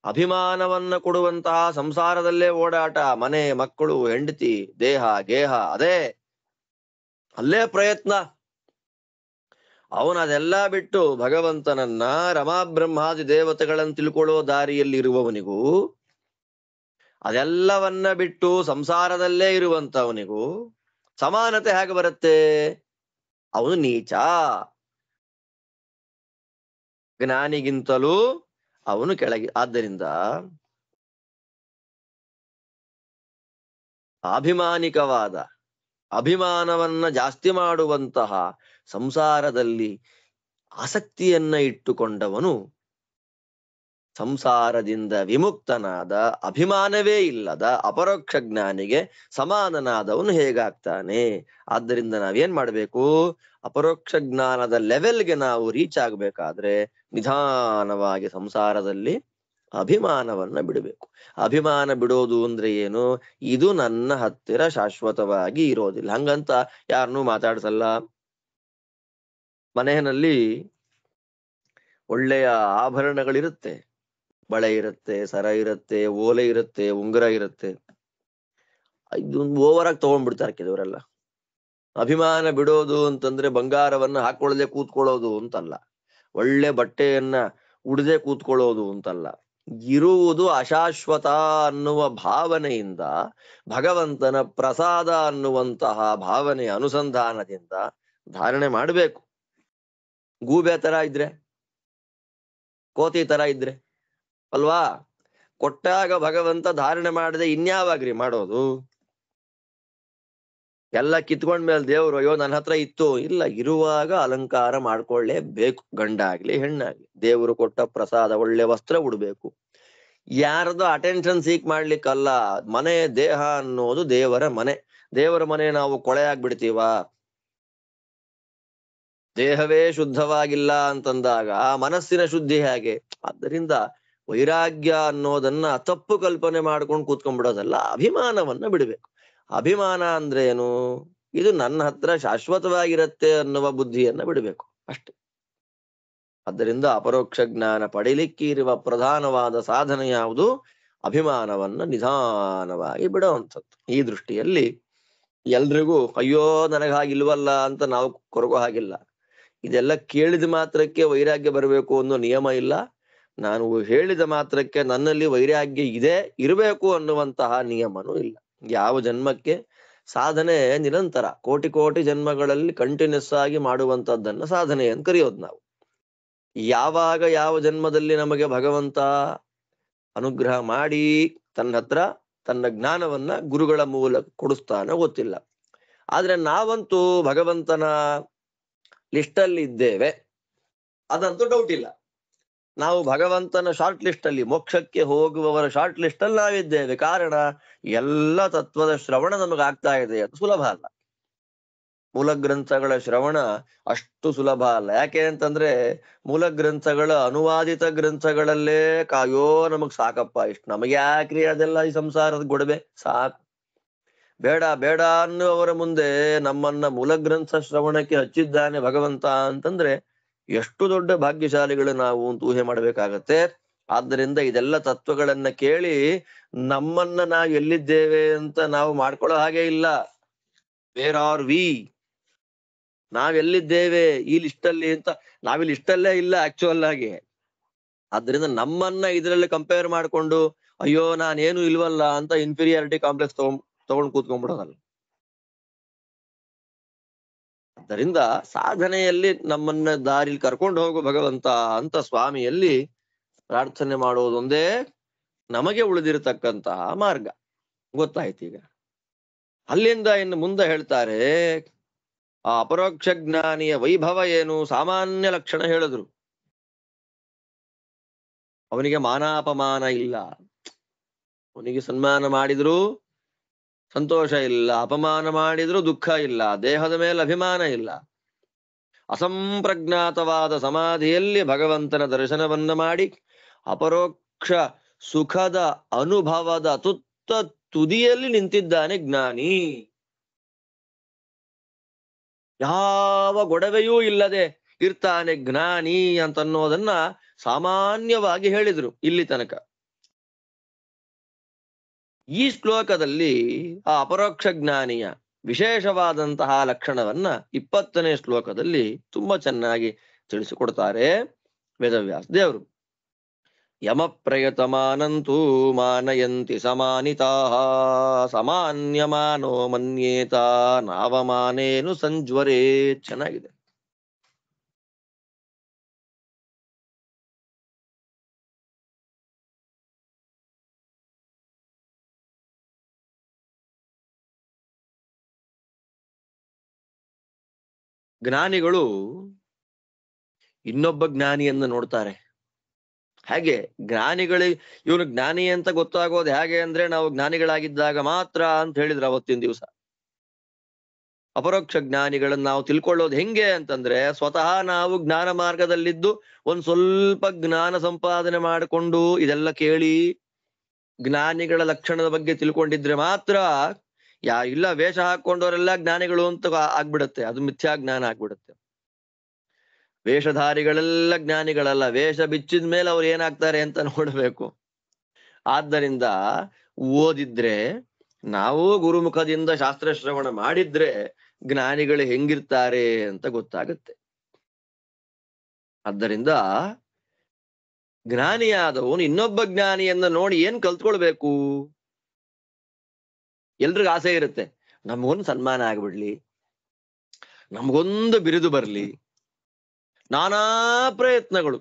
ಅಭಿಮಾನವನ್ನ ಕೊಡುವಂತಹ ಸಂಸಾರದಲ್ಲೇ ಓಡಾಟ, ಮನೆ, ಮಕ್ಕಳು, ಹೆಂಡತಿ, ದೇಹ, ಗೇಹ, ಅಲ್ಲೇ ಪ್ರಯತ್ನ. ಅವನದೆಲ್ಲ ಬಿಟ್ಟು ಭಗವಂತನನ್ನ, ರಮಾ ಬ್ರಹ್ಮಾದಿ ದೇವತೆಗಳನ್ನು ತಿಳ್ಕೊಳ್ಳೋ ದಾರಿಯಲ್ಲಿ ಇರುವವನಿಗೂ, ಅದೆಲ್ಲವನ್ನ ಬಿಟ್ಟು ಸಂಸಾರದಲ್ಲೇ ಇರುವಂತವನಿಗೂ ಸಮಾನತೆ ಹೇಗೆ ಬರುತ್ತೆ? ಅವನು ನೀಚ. ಜ್ಞಾನಿಗಿಂತಲೂ ಅವನು ಕೆಳಗೆ. ಆದ್ದರಿಂದ ಅಭಿಮಾನಿಕವಾದ, ಅಭಿಮಾನವನ್ನ ಜಾಸ್ತಿ ಮಾಡುವಂತಹ ಸಂಸಾರದಲ್ಲಿ ಆಸಕ್ತಿಯನ್ನ ಇಟ್ಟುಕೊಂಡವನು ಸಂಸಾರದಿಂದ ವಿಮುಕ್ತನಾದ, ಅಭಿಮಾನವೇ ಇಲ್ಲದ ಅಪರೋಕ್ಷ ಜ್ಞಾನಿಗೆ ಸಮಾನನಾದವನು ಹೇಗಾಗ್ತಾನೆ? ಆದ್ದರಿಂದ ನಾವೇನ್ ಮಾಡ್ಬೇಕು? ಅಪರೋಕ್ಷ ಜ್ಞಾನದ ಲೆವೆಲ್ಗೆ ನಾವು ರೀಚ್ ಆಗ್ಬೇಕಾದ್ರೆ ನಿಧಾನವಾಗಿ ಸಂಸಾರದಲ್ಲಿ ಅಭಿಮಾನವನ್ನ ಬಿಡಬೇಕು. ಅಭಿಮಾನ ಬಿಡೋದು ಅಂದ್ರೆ ಏನು? ಇದು ನನ್ನ ಹತ್ತಿರ ಶಾಶ್ವತವಾಗಿ ಇರೋದಿಲ್ಲ. ಹಂಗಂತ ಯಾರನ್ನೂ ಮಾತಾಡ್ಸಲ್ಲ. ಮನೆಯಲ್ಲಿ ಒಳ್ಳೆಯ ಆಭರಣಗಳಿರುತ್ತೆ, ಬಳೆ ಇರುತ್ತೆ, ಸರ ಇರುತ್ತೆ, ಓಲೆ ಇರುತ್ತೆ, ಉಂಗುರ ಇರುತ್ತೆ. ಇದೊಂದು ಓವರ್ ಆಗಿ ತಗೊಂಡ್ಬಿಡ್ತಾರೆ ಕೆಲವರೆಲ್ಲ. ಅಭಿಮಾನ ಬಿಡೋದು ಅಂತಂದ್ರೆ ಬಂಗಾರವನ್ನ ಹಾಕೊಳ್ಳದೆ ಕೂತ್ಕೊಳ್ಳೋದು ಅಂತಲ್ಲ, ಒಳ್ಳೆ ಬಟ್ಟೆಯನ್ನ ಉಡದೆ ಕೂತ್ಕೊಳ್ಳೋದು ಅಂತಲ್ಲ. ಇರುವುದು ಅಶಾಶ್ವತ ಅನ್ನುವ ಭಾವನೆಯಿಂದ, ಭಗವಂತನ ಪ್ರಸಾದ ಅನ್ನುವಂತಹ ಭಾವನೆಯ ಅನುಸಂಧಾನದಿಂದ ಧಾರಣೆ ಮಾಡಬೇಕು. ಗೂಬೆ ತರ ಇದ್ರೆ, ಕೋತಿ ತರ ಇದ್ರೆ ಅಲ್ವಾ? ಕೊಟ್ಟಾಗ ಭಗವಂತ ಧಾರಣೆ ಮಾಡದೆ ಇನ್ಯಾವಾಗ್ರಿ ಮಾಡೋದು? ಎಲ್ಲ ಕಿತ್ಕೊಂಡ್ಮೇಲೆ ದೇವ್ರು ಅಯ್ಯೋ ನನ್ನ ಹತ್ರ ಇತ್ತು ಇಲ್ಲ, ಇರುವಾಗ ಅಲಂಕಾರ ಮಾಡ್ಕೊಳ್ಳೇಬೇಕು. ಗಂಡಾಗ್ಲಿ ಹೆಣ್ಣಾಗ್ಲಿ ದೇವರು ಕೊಟ್ಟ ಪ್ರಸಾದ ಒಳ್ಳೆ ವಸ್ತ್ರ ಉಡ್ಬೇಕು. ಯಾರದೋ ಅಟೆನ್ಷನ್ ಸೀಕ್ ಮಾಡ್ಲಿಕ್ಕಲ್ಲ. ಮನೆ ದೇಹ ಅನ್ನೋದು ದೇವರ ಮನೆ. ದೇವರ ಮನೆ ನಾವು ಕೊಳೆ ಆಗ್ಬಿಡ್ತೀವ? ದೇಹವೇ ಶುದ್ಧವಾಗಿಲ್ಲ ಅಂತಂದಾಗ ಮನಸ್ಸಿನ ಶುದ್ಧಿ ಹೇಗೆ? ಆದ್ದರಿಂದ ವೈರಾಗ್ಯ ಅನ್ನೋದನ್ನ ತಪ್ಪು ಕಲ್ಪನೆ ಮಾಡ್ಕೊಂಡು ಕೂತ್ಕೊಂಡ್ಬಿಡೋದಲ್ಲ, ಅಭಿಮಾನವನ್ನ ಬಿಡಬೇಕು. ಅಭಿಮಾನ ಅಂದ್ರೆ ಏನು? ಇದು ನನ್ನ ಹತ್ರ ಶಾಶ್ವತವಾಗಿರತ್ತೆ ಅನ್ನುವ ಬುದ್ಧಿಯನ್ನ ಬಿಡಬೇಕು ಅಷ್ಟೆ. ಆದ್ದರಿಂದ ಅಪರೋಕ್ಷ ಜ್ಞಾನ ಪಡಿಲಿಕ್ಕೆ ಇರುವ ಪ್ರಧಾನವಾದ ಸಾಧನೆ ಯಾವುದು? ಅಭಿಮಾನವನ್ನ ನಿಧಾನವಾಗಿ ಬಿಡುವಂಥದ್ದು. ಈ ದೃಷ್ಟಿಯಲ್ಲಿ ಎಲ್ರಿಗೂ ಅಯ್ಯೋ ನನಗ ಹಾಗಿಲ್ವಲ್ಲ ಅಂತ ನಾವು ಕೊರಗೋ ಹಾಗಿಲ್ಲ. ಇದೆಲ್ಲ ಕೇಳಿದ ಮಾತ್ರಕ್ಕೆ ವೈರಾಗ್ಯ ಬರಬೇಕು ಅನ್ನೋ ನಿಯಮ ಇಲ್ಲ. ನಾನು ಹೇಳಿದ ಮಾತ್ರಕ್ಕೆ ನನ್ನಲ್ಲಿ ವೈರಾಗ್ಯ ಇದೆ ಇರಬೇಕು ಅನ್ನುವಂತಹ ನಿಯಮನೂ ಇಲ್ಲ. ಯಾವ ಜನ್ಮಕ್ಕೆ ಸಾಧನೆ ನಿರಂತರ, ಕೋಟಿ ಕೋಟಿ ಜನ್ಮಗಳಲ್ಲಿ ಕಂಟಿನ್ಯೂಸ್ ಆಗಿ ಮಾಡುವಂತದ್ದನ್ನ ಸಾಧನೆ ಅಂತ ಕರೆಯೋದು ನಾವು. ಯಾವಾಗ ಯಾವ ಜನ್ಮದಲ್ಲಿ ನಮಗೆ ಭಗವಂತ ಅನುಗ್ರಹ ಮಾಡಿ ತನ್ನ ಹತ್ರ ತನ್ನ ಜ್ಞಾನವನ್ನ ಗುರುಗಳ ಮೂಲಕ ಕೊಡಿಸ್ತಾನೆ ಗೊತ್ತಿಲ್ಲ. ಆದ್ರೆ ನಾವಂತೂ ಭಗವಂತನ ಲಿಸ್ಟಲ್ಲಿ ಇದ್ದೇವೆ, ಅದಂತೂ ಡೌಟ್ ಇಲ್ಲ. ನಾವು ಭಗವಂತನ ಶಾರ್ಟ್ ಲಿಸ್ಟ್ ಅಲ್ಲಿ, ಮೋಕ್ಷಕ್ಕೆ ಹೋಗುವವರ ಶಾರ್ಟ್ ಲಿಸ್ಟ್ ಅಲ್ಲಿ ನಾವಿದ್ದೇವೆ. ಕಾರಣ ಎಲ್ಲ ತತ್ವದ ಶ್ರವಣ ನಮಗಾಗ್ತಾ ಇದೆ. ಅದು ಸುಲಭ ಅಲ್ಲ. ಮೂಲ ಗ್ರಂಥಗಳ ಶ್ರವಣ ಅಷ್ಟು ಸುಲಭ ಅಲ್ಲ. ಯಾಕೆ ಅಂತಂದ್ರೆ ಮೂಲ ಗ್ರಂಥಗಳ ಅನುವಾದಿತ ಗ್ರಂಥಗಳಲ್ಲೇ ಕಾಯೋ ನಮಗ್ ಸಾಕಪ್ಪ, ಇಷ್ಟು ನಮಗೆ ಯಾಕ್ರಿ ಅದೆಲ್ಲ ಈ ಸಂಸಾರದ ಗೊಡವೆ, ಸಾಕು ಬೇಡ ಬೇಡ ಅನ್ನುವವರ ಮುಂದೆ ನಮ್ಮನ್ನ ಮೂಲ ಗ್ರಂಥ ಶ್ರವಣಕ್ಕೆ ಹಚ್ಚಿದ್ದಾನೆ ಭಗವಂತ ಅಂತಂದ್ರೆ ಎಷ್ಟು ದೊಡ್ಡ ಭಾಗ್ಯಶಾಲಿಗಳು ನಾವು ಅಂತ ಊಹೆ ಮಾಡ್ಬೇಕಾಗತ್ತೆ. ಆದ್ದರಿಂದ ಇದೆಲ್ಲ ತತ್ವಗಳನ್ನ ಕೇಳಿ ನಮ್ಮನ್ನ ನಾವು ಎಲ್ಲಿದ್ದೇವೆ ಅಂತ ನಾವು ಮಾಡ್ಕೊಳ್ಳೋ ಹಾಗೆ ಇಲ್ಲ. ವೇರ್ ಆರ್ ವಿ, ನಾವೆಲ್ಲಿದ್ದೇವೆ ಈ ಲಿಸ್ಟಲ್ಲಿ ಅಂತ. ನಾವಿಲ್ಲಿ ಲಿಸ್ಟಲ್ಲೇ ಇಲ್ಲ ಆಕ್ಚುಯಲ್ ಆಗಿ. ಆದ್ರಿಂದ ನಮ್ಮನ್ನ ಇದರಲ್ಲಿ ಕಂಪೇರ್ ಮಾಡ್ಕೊಂಡು ಅಯ್ಯೋ ನಾನೇನು ಇಲ್ವಲ್ಲ ಅಂತ ಇನ್ಫೀರಿಯಾರಿಟಿ ಕಾಂಪ್ಲೆಕ್ಸ್ ತಗೊಂಡ್ ಕೂತ್ಕೊಂಡ್ಬಿಡೋದಲ್ಲ. ಆದ್ದರಿಂದ ಸಾಧನೆಯಲ್ಲಿ ನಮ್ಮನ್ನ ದಾರಿಲಿ ಕರ್ಕೊಂಡು ಹೋಗು ಭಗವಂತ ಅಂತ ಸ್ವಾಮಿಯಲ್ಲಿ ಪ್ರಾರ್ಥನೆ ಮಾಡೋದೊಂದೇ ನಮಗೆ ಉಳಿದಿರತಕ್ಕಂತಹ ಮಾರ್ಗ. ಗೊತ್ತಾಯ್ತು. ಈಗ ಅಲ್ಲಿಂದ ಇನ್ನು ಮುಂದೆ ಹೇಳ್ತಾರೆ, ಆ ಅಪರೋಕ್ಷ ಜ್ಞಾನಿಯ ವೈಭವ ಏನು? ಸಾಮಾನ್ಯ ಲಕ್ಷಣ ಹೇಳಿದ್ರು. ಅವನಿಗೆ ಮಾನಾಪಮಾನ ಇಲ್ಲ. ಅವನಿಗೆ ಸನ್ಮಾನ ಮಾಡಿದ್ರು ಸಂತೋಷ ಇಲ್ಲ, ಅಪಮಾನ ಮಾಡಿದ್ರು ದುಃಖ ಇಲ್ಲ, ದೇಹದ ಮೇಲೆ ಅಭಿಮಾನ ಇಲ್ಲ. ಅಸಂಪ್ರಜ್ಞಾತವಾದ ಸಮಾಧಿಯಲ್ಲಿ ಭಗವಂತನ ದರ್ಶನವನ್ನ ಮಾಡಿ ಅಪರೋಕ್ಷ ಸುಖದ ಅನುಭವದ ತುತ್ತ ತುದಿಯಲ್ಲಿ ನಿಂತಿದ್ದಾನೆ ಜ್ಞಾನಿ. ಯಾವ ಗೊಡವೆಯೂ ಇಲ್ಲದೆ ಇರ್ತಾನೆ ಜ್ಞಾನಿ ಅಂತನ್ನೋದನ್ನ ಸಾಮಾನ್ಯವಾಗಿ ಹೇಳಿದ್ರು ಇಲ್ಲಿ ತನಕ. ಈ ಶ್ಲೋಕದಲ್ಲಿ ಆ ಅಪರೋಕ್ಷ ಜ್ಞಾನಿಯ ವಿಶೇಷವಾದಂತಹ ಲಕ್ಷಣವನ್ನ 20ನೇ ಶ್ಲೋಕದಲ್ಲಿ ತುಂಬಾ ಚೆನ್ನಾಗಿ ತಿಳಿಸಿಕೊಡ್ತಾರೆ ವೇದವ್ಯಾಸ ದೇವರು. ಯಮ ಪ್ರಯತಮಾನಂತೂ ಮಾನಯಂತಿ ಸಮಾನಿತಾ ಸಮಾನ್ಯಮಾನೋ ಮನ್ಯೇತ ನಾವಮಾನೇನು ಸಂಜ್ವರೇ. ಚೆನ್ನಾಗಿದೆ. ಜ್ಞಾನಿಗಳು ಇನ್ನೊಬ್ಬ ಜ್ಞಾನಿಯನ್ನು ನೋಡ್ತಾರೆ. ಹಾಗೆ ಜ್ಞಾನಿಗಳಿಗೆ ಇವನು ಜ್ಞಾನಿ ಅಂತ ಗೊತ್ತಾಗೋದು ಹೇಗೆ ಅಂದ್ರೆ ನಾವು ಜ್ಞಾನಿಗಳಾಗಿದ್ದಾಗ ಮಾತ್ರ ಅಂತ ಹೇಳಿದ್ರು ಅವತ್ತಿನ ದಿವಸ. ಅಪರೋಕ್ಷ ಜ್ಞಾನಿಗಳನ್ನ ನಾವು ತಿಳ್ಕೊಳ್ಳೋದು ಹೆಂಗೆ ಅಂತಂದ್ರೆ, ಸ್ವತಃ ನಾವು ಜ್ಞಾನ ಮಾರ್ಗದಲ್ಲಿದ್ದು ಒಂದ್ ಸ್ವಲ್ಪ ಜ್ಞಾನ ಸಂಪಾದನೆ ಮಾಡಿಕೊಂಡು ಇದೆಲ್ಲ ಕೇಳಿ ಜ್ಞಾನಿಗಳ ಲಕ್ಷಣದ ಬಗ್ಗೆ ತಿಳ್ಕೊಂಡಿದ್ರೆ ಮಾತ್ರ ಇಲ್ಲ ವೇಷ ಹಾಕೊಂಡವರೆಲ್ಲ ಜ್ಞಾನಿಗಳು ಅಂತ ಆಗ್ಬಿಡತ್ತೆ. ಅದು ಮಿಥ್ಯಾ ಜ್ಞಾನ ಆಗ್ಬಿಡುತ್ತೆ. ವೇಷಧಾರಿಗಳೆಲ್ಲ ಜ್ಞಾನಿಗಳಲ್ಲ, ವೇಷ ಬಿಚ್ಚಿದ ಮೇಲೆ ಅವ್ರು ಏನಾಗ್ತಾರೆ ಅಂತ ನೋಡ್ಬೇಕು. ಆದ್ದರಿಂದ ಓದಿದ್ರೆ, ನಾವು ಗುರುಮುಖದಿಂದ ಶಾಸ್ತ್ರ ಶ್ರವಣ ಮಾಡಿದ್ರೆ ಜ್ಞಾನಿಗಳು ಹೆಂಗಿರ್ತಾರೆ ಅಂತ ಗೊತ್ತಾಗುತ್ತೆ. ಆದ್ದರಿಂದ ಜ್ಞಾನಿಯಾದವನು ಇನ್ನೊಬ್ಬ ಜ್ಞಾನಿಯನ್ನ ನೋಡಿ ಏನ್ ಕಲ್ತ್ಕೊಳ್ಬೇಕು? ಎಲ್ರಿಗೂ ಆಸೆ ಇರುತ್ತೆ, ನಮಗೊಂದು ಸನ್ಮಾನ ಆಗ್ಬಿಡ್ಲಿ, ನಮಗೊಂದು ಬಿರುದು ಬರ್ಲಿ, ನಾನಾ ಪ್ರಯತ್ನಗಳು.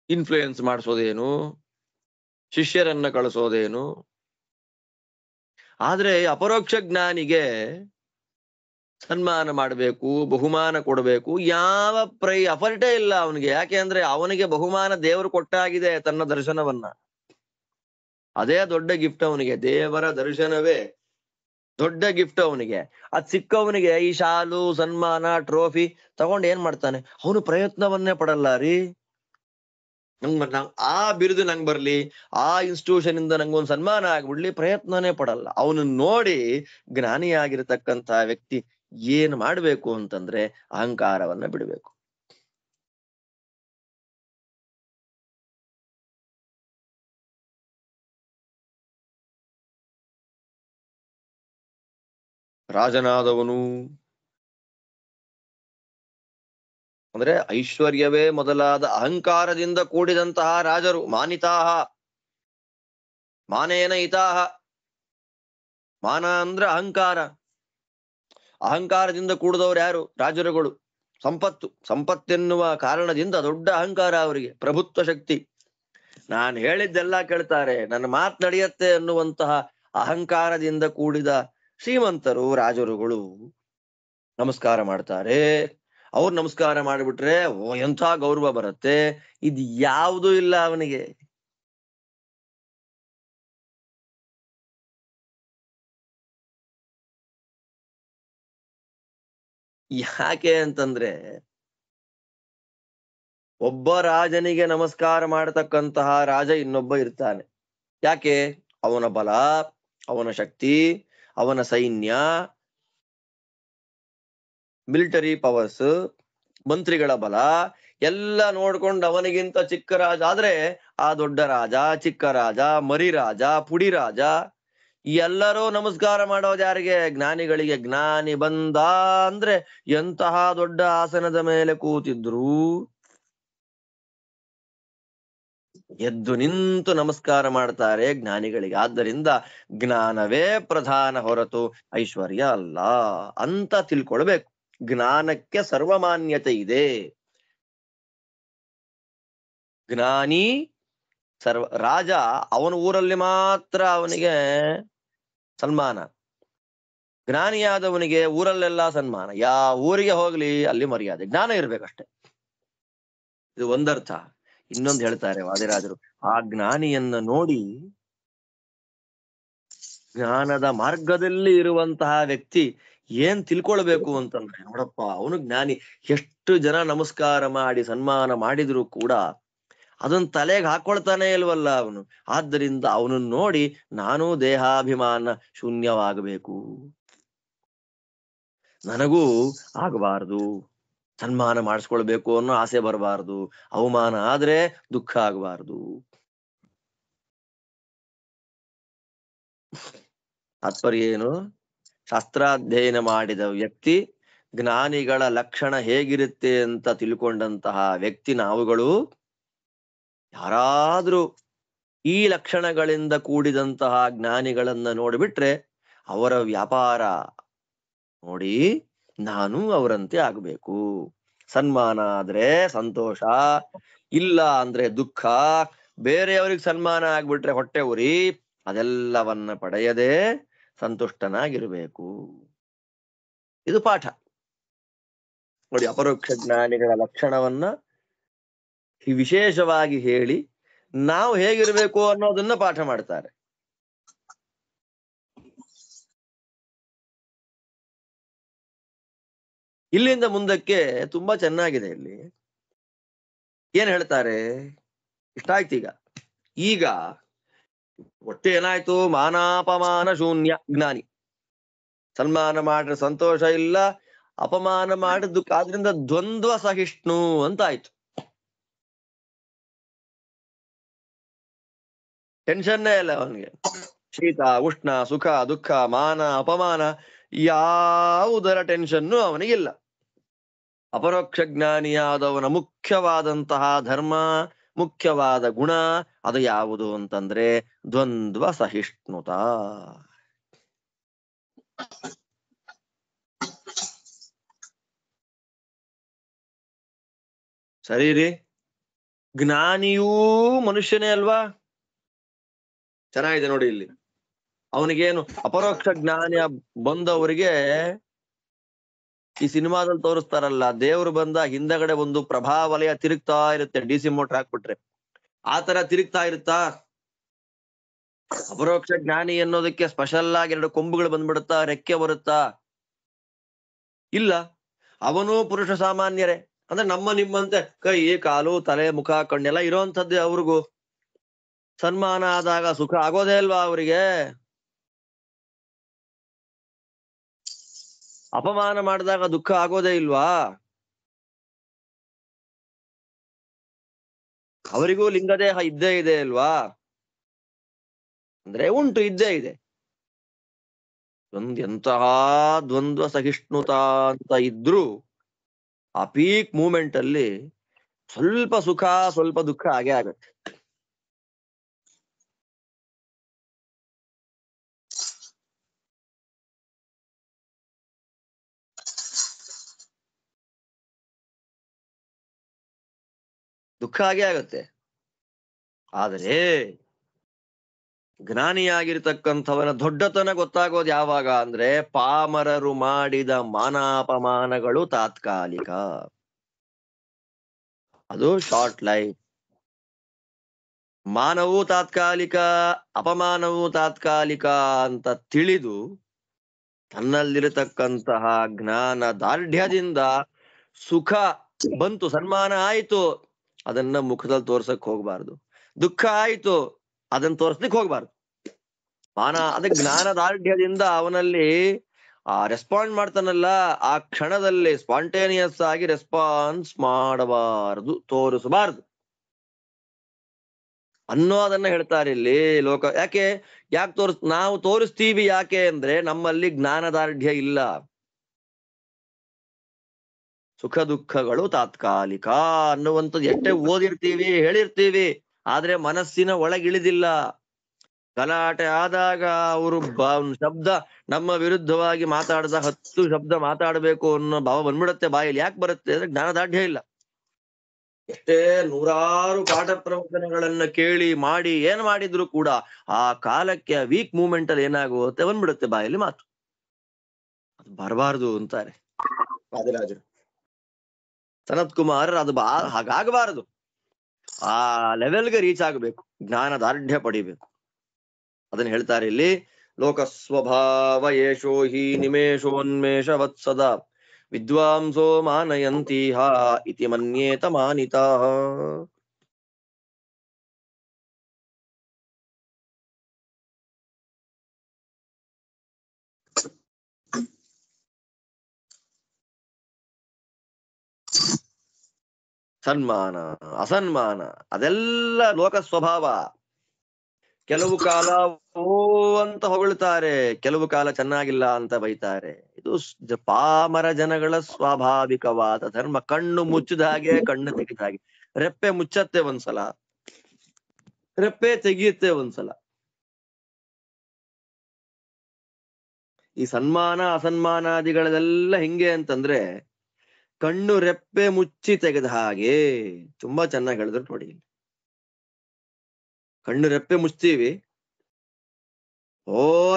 ಇನ್ಫ್ಲೂಯೆನ್ಸ್ ಮಾಡಿಸೋದೇನು, ಶಿಷ್ಯರನ್ನ ಕಳಿಸೋದೇನು. ಆದ್ರೆ ಅಪರೋಕ್ಷ ಜ್ಞಾನಿಗೆ ಸನ್ಮಾನ ಮಾಡಬೇಕು, ಬಹುಮಾನ ಕೊಡಬೇಕು, ಯಾವ ಅಫರ್ಟೇ ಇಲ್ಲ ಅವನಿಗೆ. ಯಾಕೆ ಅಂದ್ರೆ ಅವನಿಗೆ ಬಹುಮಾನ ದೇವರು ಕೊಟ್ಟಾಗಿದೆ, ತನ್ನ ದರ್ಶನವನ್ನ. ಅದೇ ದೊಡ್ಡ ಗಿಫ್ಟ್ ಅವನಿಗೆ. ದೇವರ ದರ್ಶನವೇ ದೊಡ್ಡ ಗಿಫ್ಟ್ ಅವನಿಗೆ. ಅದ್ ಸಿಕ್ಕವನಿಗೆ ಈ ಶಾಲು, ಸನ್ಮಾನ, ಟ್ರೋಫಿ ತಗೊಂಡು ಏನ್ ಮಾಡ್ತಾನೆ? ಅವನು ಪ್ರಯತ್ನವನ್ನೇ ಪಡಲ್ಲ ರೀ. ಆ ಬಿರುದು ನಂಗೆ ಬರ್ಲಿ, ಆ ಇನ್ಸ್ಟಿಟ್ಯೂಷನ್ ಇಂದ ನಂಗೊಂದು ಸನ್ಮಾನ ಆಗ್ಬಿಡ್ಲಿ, ಪ್ರಯತ್ನನೇ ಪಡಲ್ಲ. ಅವನನ್ನ ನೋಡಿ ಜ್ಞಾನಿಯಾಗಿರ್ತಕ್ಕಂತ ವ್ಯಕ್ತಿ ಏನ್ ಮಾಡ್ಬೇಕು ಅಂತಂದ್ರೆ ಅಹಂಕಾರವನ್ನ ಬಿಡಬೇಕು. ರಾಜನಾದವನು ಅಂದ್ರೆ ಐಶ್ವರ್ಯವೇ ಮೊದಲಾದ ಅಹಂಕಾರದಿಂದ ಕೂಡಿದಂತಹ ರಾಜರು ಮಾನಿತಾಹ, ಮಾನೇನ ಹಿತಾಹ. ಮಾನ ಅಂದ್ರೆ ಅಹಂಕಾರ. ಅಹಂಕಾರದಿಂದ ಕೂಡಿದವರು ಯಾರು? ರಾಜರುಗಳು. ಸಂಪತ್ತೆನ್ನುವ ಕಾರಣದಿಂದ ದೊಡ್ಡ ಅಹಂಕಾರ ಅವರಿಗೆ, ಪ್ರಭುತ್ವ ಶಕ್ತಿ. ನಾನು ಹೇಳಿದ್ದೆಲ್ಲ ಕೇಳ್ತಾರೆ, ನನ್ನ ಮಾತು ನಡೆಯತ್ತೆ ಅನ್ನುವಂತಹ ಅಹಂಕಾರದಿಂದ ಕೂಡಿದ ಶ್ರೀಮಂತರು, ರಾಜರುಗಳು ನಮಸ್ಕಾರ ಮಾಡ್ತಾರೆ. ಅವ್ರು ನಮಸ್ಕಾರ ಮಾಡಿಬಿಟ್ರೆ ಎಂಥ ಗೌರವ ಬರುತ್ತೆ. ಇದು ಯಾವುದೂ ಇಲ್ಲ ಅವನಿಗೆ. ಯಾಕೆ ಅಂತಂದ್ರೆ, ಒಬ್ಬ ರಾಜನಿಗೆ ನಮಸ್ಕಾರ ಮಾಡತಕ್ಕಂತಹ ರಾಜ ಇನ್ನೊಬ್ಬ ಇರ್ತಾನೆ. ಯಾಕೆ? ಅವನ ಬಲ, ಅವನ ಶಕ್ತಿ, ಅವನ ಸೈನ್ಯ, ಮಿಲಿಟರಿ ಪವರ್ಸ್, ಮಂತ್ರಿಗಳ ಬಲ ಎಲ್ಲ ನೋಡ್ಕೊಂಡು ಅವನಿಗಿಂತ ಚಿಕ್ಕ ರಾಜ ಆದ್ರೆ ಆ ದೊಡ್ಡ ರಾಜ, ಚಿಕ್ಕ ರಾಜ, ಮರಿ ರಾಜ, ಪುಡಿ ರಾಜ ಎಲ್ಲರೂ ನಮಸ್ಕಾರ ಮಾಡೋದು ಯಾರಿಗೆ? ಜ್ಞಾನಿಗಳಿಗೆ. ಜ್ಞಾನಿ ಬಂದ ಅಂದ್ರೆ ಎಂತಹ ದೊಡ್ಡ ಆಸನದ ಮೇಲೆ ಕೂತಿದ್ರು ಎದ್ದು ನಿಂತು ನಮಸ್ಕಾರ ಮಾಡ್ತಾರೆ ಜ್ಞಾನಿಗಳಿಗೆ. ಆದ್ದರಿಂದ ಜ್ಞಾನವೇ ಪ್ರಧಾನ ಹೊರತು ಐಶ್ವರ್ಯ ಅಲ್ಲ ಅಂತ ತಿಳ್ಕೊಳ್ಬೇಕು. ಜ್ಞಾನಕ್ಕೆ ಸರ್ವಮಾನ್ಯತೆ ಇದೆ. ಜ್ಞಾನಿ ರಾಜ ಅವನ ಊರಲ್ಲಿ ಮಾತ್ರ ಅವನಿಗೆ ಸನ್ಮಾನ, ಜ್ಞಾನಿಯಾದವನಿಗೆ ಊರಲ್ಲೆಲ್ಲ ಸನ್ಮಾನ. ಯಾವ ಊರಿಗೆ ಹೋಗ್ಲಿ ಅಲ್ಲಿ ಮರ್ಯಾದೆ. ಜ್ಞಾನ ಇರ್ಬೇಕಷ್ಟೆ. ಇದು ಒಂದರ್ಥ. ಇನ್ನೊಂದು ಹೇಳ್ತಾರೆ ವಾದಿರಾಜರು, ಆ ಜ್ಞಾನಿಯನ್ನ ನೋಡಿ ಜ್ಞಾನದ ಮಾರ್ಗದಲ್ಲಿ ಇರುವಂತಹ ವ್ಯಕ್ತಿ ಏನ್ ತಿಳ್ಕೊಳ್ಬೇಕು ಅಂತಂದ್ರೆ, ನೋಡಪ್ಪ ಅವನು ಜ್ಞಾನಿ, ಎಷ್ಟು ಜನ ನಮಸ್ಕಾರ ಮಾಡಿ ಸನ್ಮಾನ ಮಾಡಿದ್ರು ಕೂಡ ಅದನ್ನ ತಲೆಗೆ ಹಾಕೊಳ್ತಾನೆ ಇಲ್ವಲ್ಲ ಅವನು. ಆದ್ದರಿಂದ ಅವನನ್ನ ನೋಡಿ ನಾನು ದೇಹಾಭಿಮಾನ ಶೂನ್ಯವಾಗಬೇಕು, ನನಗೂ ಆಗಬಾರದು, ಸನ್ಮಾನ ಮಾಡಿಸ್ಕೊಳ್ಬೇಕು ಅನ್ನೋ ಆಸೆ ಬರಬಾರದು, ಅವಮಾನ ಆದ್ರೆ ದುಃಖ ಆಗಬಾರದು. ತಾತ್ಪರ್ಯ ಏನು? ಶಾಸ್ತ್ರಾಧ್ಯಯನ ಮಾಡಿದ ವ್ಯಕ್ತಿ, ಜ್ಞಾನಿಗಳ ಲಕ್ಷಣ ಹೇಗಿರುತ್ತೆ ಅಂತ ತಿಳ್ಕೊಂಡಂತಹ ವ್ಯಕ್ತಿ ನಾವುಗಳು ಯಾರಾದ್ರೂ ಈ ಲಕ್ಷಣಗಳಿಂದ ಕೂಡಿದಂತಹ ಜ್ಞಾನಿಗಳನ್ನ ನೋಡಿಬಿಟ್ರೆ ಅವರ ವ್ಯಾಪಾರ ನೋಡಿ ನಾನು ಅವರಂತೆ ಆಗ್ಬೇಕು. ಸನ್ಮಾನ ಆದ್ರೆ ಸಂತೋಷ, ಇಲ್ಲ ಅಂದ್ರೆ ದುಃಖ, ಬೇರೆಯವ್ರಿಗೆ ಸನ್ಮಾನ ಆಗ್ಬಿಟ್ರೆ ಹೊಟ್ಟೆ ಉರಿ, ಅದೆಲ್ಲವನ್ನ ಪಡೆಯದೆ ಸಂತುಷ್ಟನಾಗಿರ್ಬೇಕು. ಇದು ಪಾಠ ನೋಡಿ. ಅಪರೋಕ್ಷ ಜ್ಞಾನಿಗಳ ಲಕ್ಷಣವನ್ನ ವಿಶೇಷವಾಗಿ ಹೇಳಿ ನಾವು ಹೇಗಿರ್ಬೇಕು ಅನ್ನೋದನ್ನ ಪಾಠ ಮಾಡ್ತಾರೆ. ಇಲ್ಲಿಂದ ಮುಂದಕ್ಕೆ ತುಂಬಾ ಚೆನ್ನಾಗಿದೆ. ಇಲ್ಲಿ ಏನ್ ಹೇಳ್ತಾರೆ, ಇಷ್ಟ ಆಯ್ತು. ಈಗ ಒಟ್ಟು ಏನಾಯ್ತು, ಮಾನಾಪಮಾನ ಶೂನ್ಯ ಜ್ಞಾನಿ. ಸನ್ಮಾನ ಮಾಡ್ರೆ ಸಂತೋಷ ಇಲ್ಲ, ಅಪಮಾನ ಮಾಡಿದ್ದು ಆದ್ರಿಂದ ದ್ವಂದ್ವ ಸಹಿಷ್ಣು ಅಂತ ಆಯ್ತು. ಟೆನ್ಷನ್ನೇ ಇಲ್ಲ ಅವನಿಗೆ. ಶೀತ ಉಷ್ಣ ಸುಖ ದುಃಖ ಮಾನ ಅಪಮಾನ ಯಾವುದರ ಟೆನ್ಷನ್ನು ಅವನಿಗಿಲ್ಲ. ಅಪರೋಕ್ಷ ಜ್ಞಾನಿಯಾದವನ ಮುಖ್ಯವಾದಂತಹ ಧರ್ಮ, ಮುಖ್ಯವಾದ ಗುಣ ಅದು ಯಾವುದು ಅಂತಂದ್ರೆ ದ್ವಂದ್ವ ಸಹಿಷ್ಣುತ. ಸರಿ ರೀ, ಜ್ಞಾನಿಯೂ ಮನುಷ್ಯನೇ ಅಲ್ವಾ? ಚೆನ್ನಾಗಿದೆ ನೋಡಿ. ಇಲ್ಲಿ ಅವನಿಗೇನು ಅಪರೋಕ್ಷ ಜ್ಞಾನಿಯ ಬಂದವರಿಗೆ ಈ ಸಿನಿಮಾದಲ್ಲಿ ತೋರಿಸ್ತಾರಲ್ಲ, ದೇವ್ರು ಬಂದ ಹಿಂದಗಡೆ ಒಂದು ಪ್ರಭಾವಲಯ ತಿರುಗ್ತಾ ಇರುತ್ತೆ, DC ಮೋಟರ್ ಹಾಕ್ಬಿಟ್ರೆ ಆ ತರ ತಿರುಗ್ತಾ ಇರುತ್ತಾ? ಅಪರೋಕ್ಷ ಜ್ಞಾನಿ ಅನ್ನೋದಕ್ಕೆ ಸ್ಪೆಷಲ್ ಆಗಿ 2 ಕೊಂಬುಗಳು ಬಂದ್ಬಿಡುತ್ತಾ, ರೆಕ್ಕೆ ಬರುತ್ತಾ? ಇಲ್ಲ. ಅವನು ಪುರುಷ ಸಾಮಾನ್ಯರೇ, ಅಂದ್ರೆ ನಮ್ಮ ನಿಮ್ಮಂತೆ ಕೈ ಕಾಲು ತಲೆ ಮುಖ ಕಣ್ಣೆಲ್ಲ ಇರೋಂಥದ್ದೇ. ಅವ್ರಿಗೂ ಸನ್ಮಾನ ಆದಾಗ ಸುಖ ಆಗೋದೇ ಅಲ್ವಾ ಅವರಿಗೆ? ಅಪಮಾನ ಮಾಡಿದಾಗ ದುಃಖ ಆಗೋದೇ ಇಲ್ವಾ? ಅವರಿಗೂ ಲಿಂಗದೇಹ ಇದ್ದೇ ಇದೆ ಅಲ್ವಾ? ಅಂದ್ರೆ ಉಂಟು, ಇದ್ದೇ ಇದೆ. ಎಂತಹ ದ್ವಂದ್ವ ಸಹಿಷ್ಣುತ ಅಂತ ಇದ್ರು ಆ ಪೀಕ್ ಮೂಮೆಂಟ್ ಅಲ್ಲಿ ಸ್ವಲ್ಪ ಸುಖ ಸ್ವಲ್ಪ ದುಃಖ ಆಗೇ ಆಗತ್ತೆ. ದುಃಖ ಆಗೇ ಆಗತ್ತೆ. ಆದರೆ ಜ್ಞಾನಿಯಾಗಿರ್ತಕ್ಕಂಥವನ ದೊಡ್ಡತನ ಗೊತ್ತಾಗೋದು ಯಾವಾಗ ಅಂದ್ರೆ, ಪಾಮರರು ಮಾಡಿದ ಮಾನಾಪಮಾನಗಳು ತಾತ್ಕಾಲಿಕ, ಅದು ಶಾರ್ಟ್ ಲೈಫ್. ಮಾನವೂ ತಾತ್ಕಾಲಿಕ, ಅಪಮಾನವೂ ತಾತ್ಕಾಲಿಕ ಅಂತ ತಿಳಿದು ತನ್ನಲ್ಲಿರತಕ್ಕಂತಹ ಜ್ಞಾನ ದಾರ್ಢ್ಯದಿಂದ ಸುಖ ಬಂತು, ಸನ್ಮಾನ ಆಯ್ತು, ಅದನ್ನ ಮುಖದಲ್ಲಿ ತೋರ್ಸಕ್ ಹೋಗ್ಬಾರ್ದು. ದುಃಖ ಆಯ್ತು, ಅದನ್ನ ತೋರ್ಸ್ಲಿಕ್ಕೆ ಹೋಗ್ಬಾರ್ದು. ಅದಕ್ಕೆ ಜ್ಞಾನ ದಾರ್ಢ್ಯದಿಂದ ಅವನಲ್ಲಿ ರೆಸ್ಪಾಂಡ್ ಮಾಡ್ತಾನಲ್ಲ, ಆ ಕ್ಷಣದಲ್ಲಿ ಸ್ಪಾಂಟೇನಿಯಸ್ ಆಗಿ ರೆಸ್ಪಾನ್ಸ್ ಮಾಡಬಾರದು, ತೋರಿಸಬಾರದು ಅನ್ನೋದನ್ನ ಹೇಳ್ತಾರೆ ಇಲ್ಲಿ ಲೋಕ. ಯಾಕೆ ನಾವು ತೋರಿಸ್ತೀವಿ? ಯಾಕೆ ಅಂದ್ರೆ ನಮ್ಮಲ್ಲಿ ಜ್ಞಾನದಾರ್ಢ್ಯ ಇಲ್ಲ. ಸುಖ ದುಃಖಗಳು ತಾತ್ಕಾಲಿಕ ಅನ್ನುವಂಥದ್ದು ಎಷ್ಟೇ ಓದಿರ್ತೀವಿ, ಹೇಳಿರ್ತೀವಿ, ಆದ್ರೆ ಮನಸ್ಸಿನ ಒಳಗಿಳಿದಿಲ್ಲ. ಗಲಾಟೆ ಆದಾಗ ಅವರು ಶಬ್ದ ನಮ್ಮ ವಿರುದ್ಧವಾಗಿ ಮಾತಾಡಿದ 10 ಶಬ್ದ ಮಾತಾಡಬೇಕು ಅನ್ನೋ ಭಾವ ಬಂದ್ಬಿಡತ್ತೆ ಬಾಯಲ್ಲಿ. ಯಾಕೆ ಬರುತ್ತೆ ಅಂದ್ರೆ ಜ್ಞಾನದಾರ್ಢ್ಯ ಇಲ್ಲ. ಎಷ್ಟೇ ನೂರಾರು ಪಾಠ ಪ್ರವಚನಗಳನ್ನ ಕೇಳಿ ಮಾಡಿ ಏನ್ ಮಾಡಿದ್ರು ಕೂಡ ಆ ಕಾಲಕ್ಕೆ ವೀಕ್ ಮೂಮೆಂಟ್ ಅಲ್ಲಿ ಏನಾಗುತ್ತೆ, ಬಂದ್ಬಿಡುತ್ತೆ ಬಾಯಲ್ಲಿ ಮಾತು. ಅದು ಬರಬಾರದು ಅಂತಾರೆ ವಾದಿರಾಜರು. ಸನತ್ ಕುಮಾರ್ ಅದು ಹಾಗಾಗಬಾರದು. ಆ ಲೆವೆಲ್ಗೆ ರೀಚ್ ಆಗಬೇಕು, ಜ್ಞಾನ ದಾರ್ಢ್ಯ ಪಡಿಬೇಕು. ಅದನ್ನ ಹೇಳ್ತಾರೆ ಇಲ್ಲಿ, ಲೋಕ ಸ್ವಭಾವ ಯೇಷೋ ಹಿ ನಿಮೇಶೋನ್ಮೇಷ ವತ್ಸದ ವಿದ್ವಾಂಸೋ ಮಾನಯಂತೀಹ ಇತಿ ಮನ್ಯೇತ ಮಾನಿತಃ. ಸನ್ಮಾನ ಅಸನ್ಮಾನ ಅದೆಲ್ಲ ಲೋಕ ಸ್ವಭಾವ. ಕೆಲವು ಕಾಲ ಓ ಅಂತ ಹೊಗಳ್ತಾರೆ, ಕೆಲವು ಕಾಲ ಚೆನ್ನಾಗಿಲ್ಲ ಅಂತ ಬೈತಾರೆ. ಇದು ಪಾಮರ ಜನಗಳ ಸ್ವಾಭಾವಿಕವಾದ ಧರ್ಮ. ಕಣ್ಣು ಮುಚ್ಚಿದ ಹಾಗೆ, ಕಣ್ಣು ತೆಗೆದ ಹಾಗೆ. ರೆಪ್ಪೆ ಮುಚ್ಚತ್ತೆ ಒಂದ್ಸಲ, ರೆಪ್ಪೆ ತೆಗೆಯುತ್ತೆ ಒಂದ್ಸಲ. ಈ ಸನ್ಮಾನ ಅಸನ್ಮಾನಾದಿಗಳದೆಲ್ಲ ಹೆಂಗೆ ಅಂತಂದ್ರೆ ಕಣ್ಣು ರೆಪ್ಪೆ ಮುಚ್ಚಿ ತೆಗೆದ ಹಾಗೆ. ತುಂಬಾ ಚೆನ್ನಾಗಿ ಹೇಳಿದ್ರು ನೋಡಿ. ಕಣ್ಣು ರೆಪ್ಪೆ ಮುಚ್ತೀವಿ,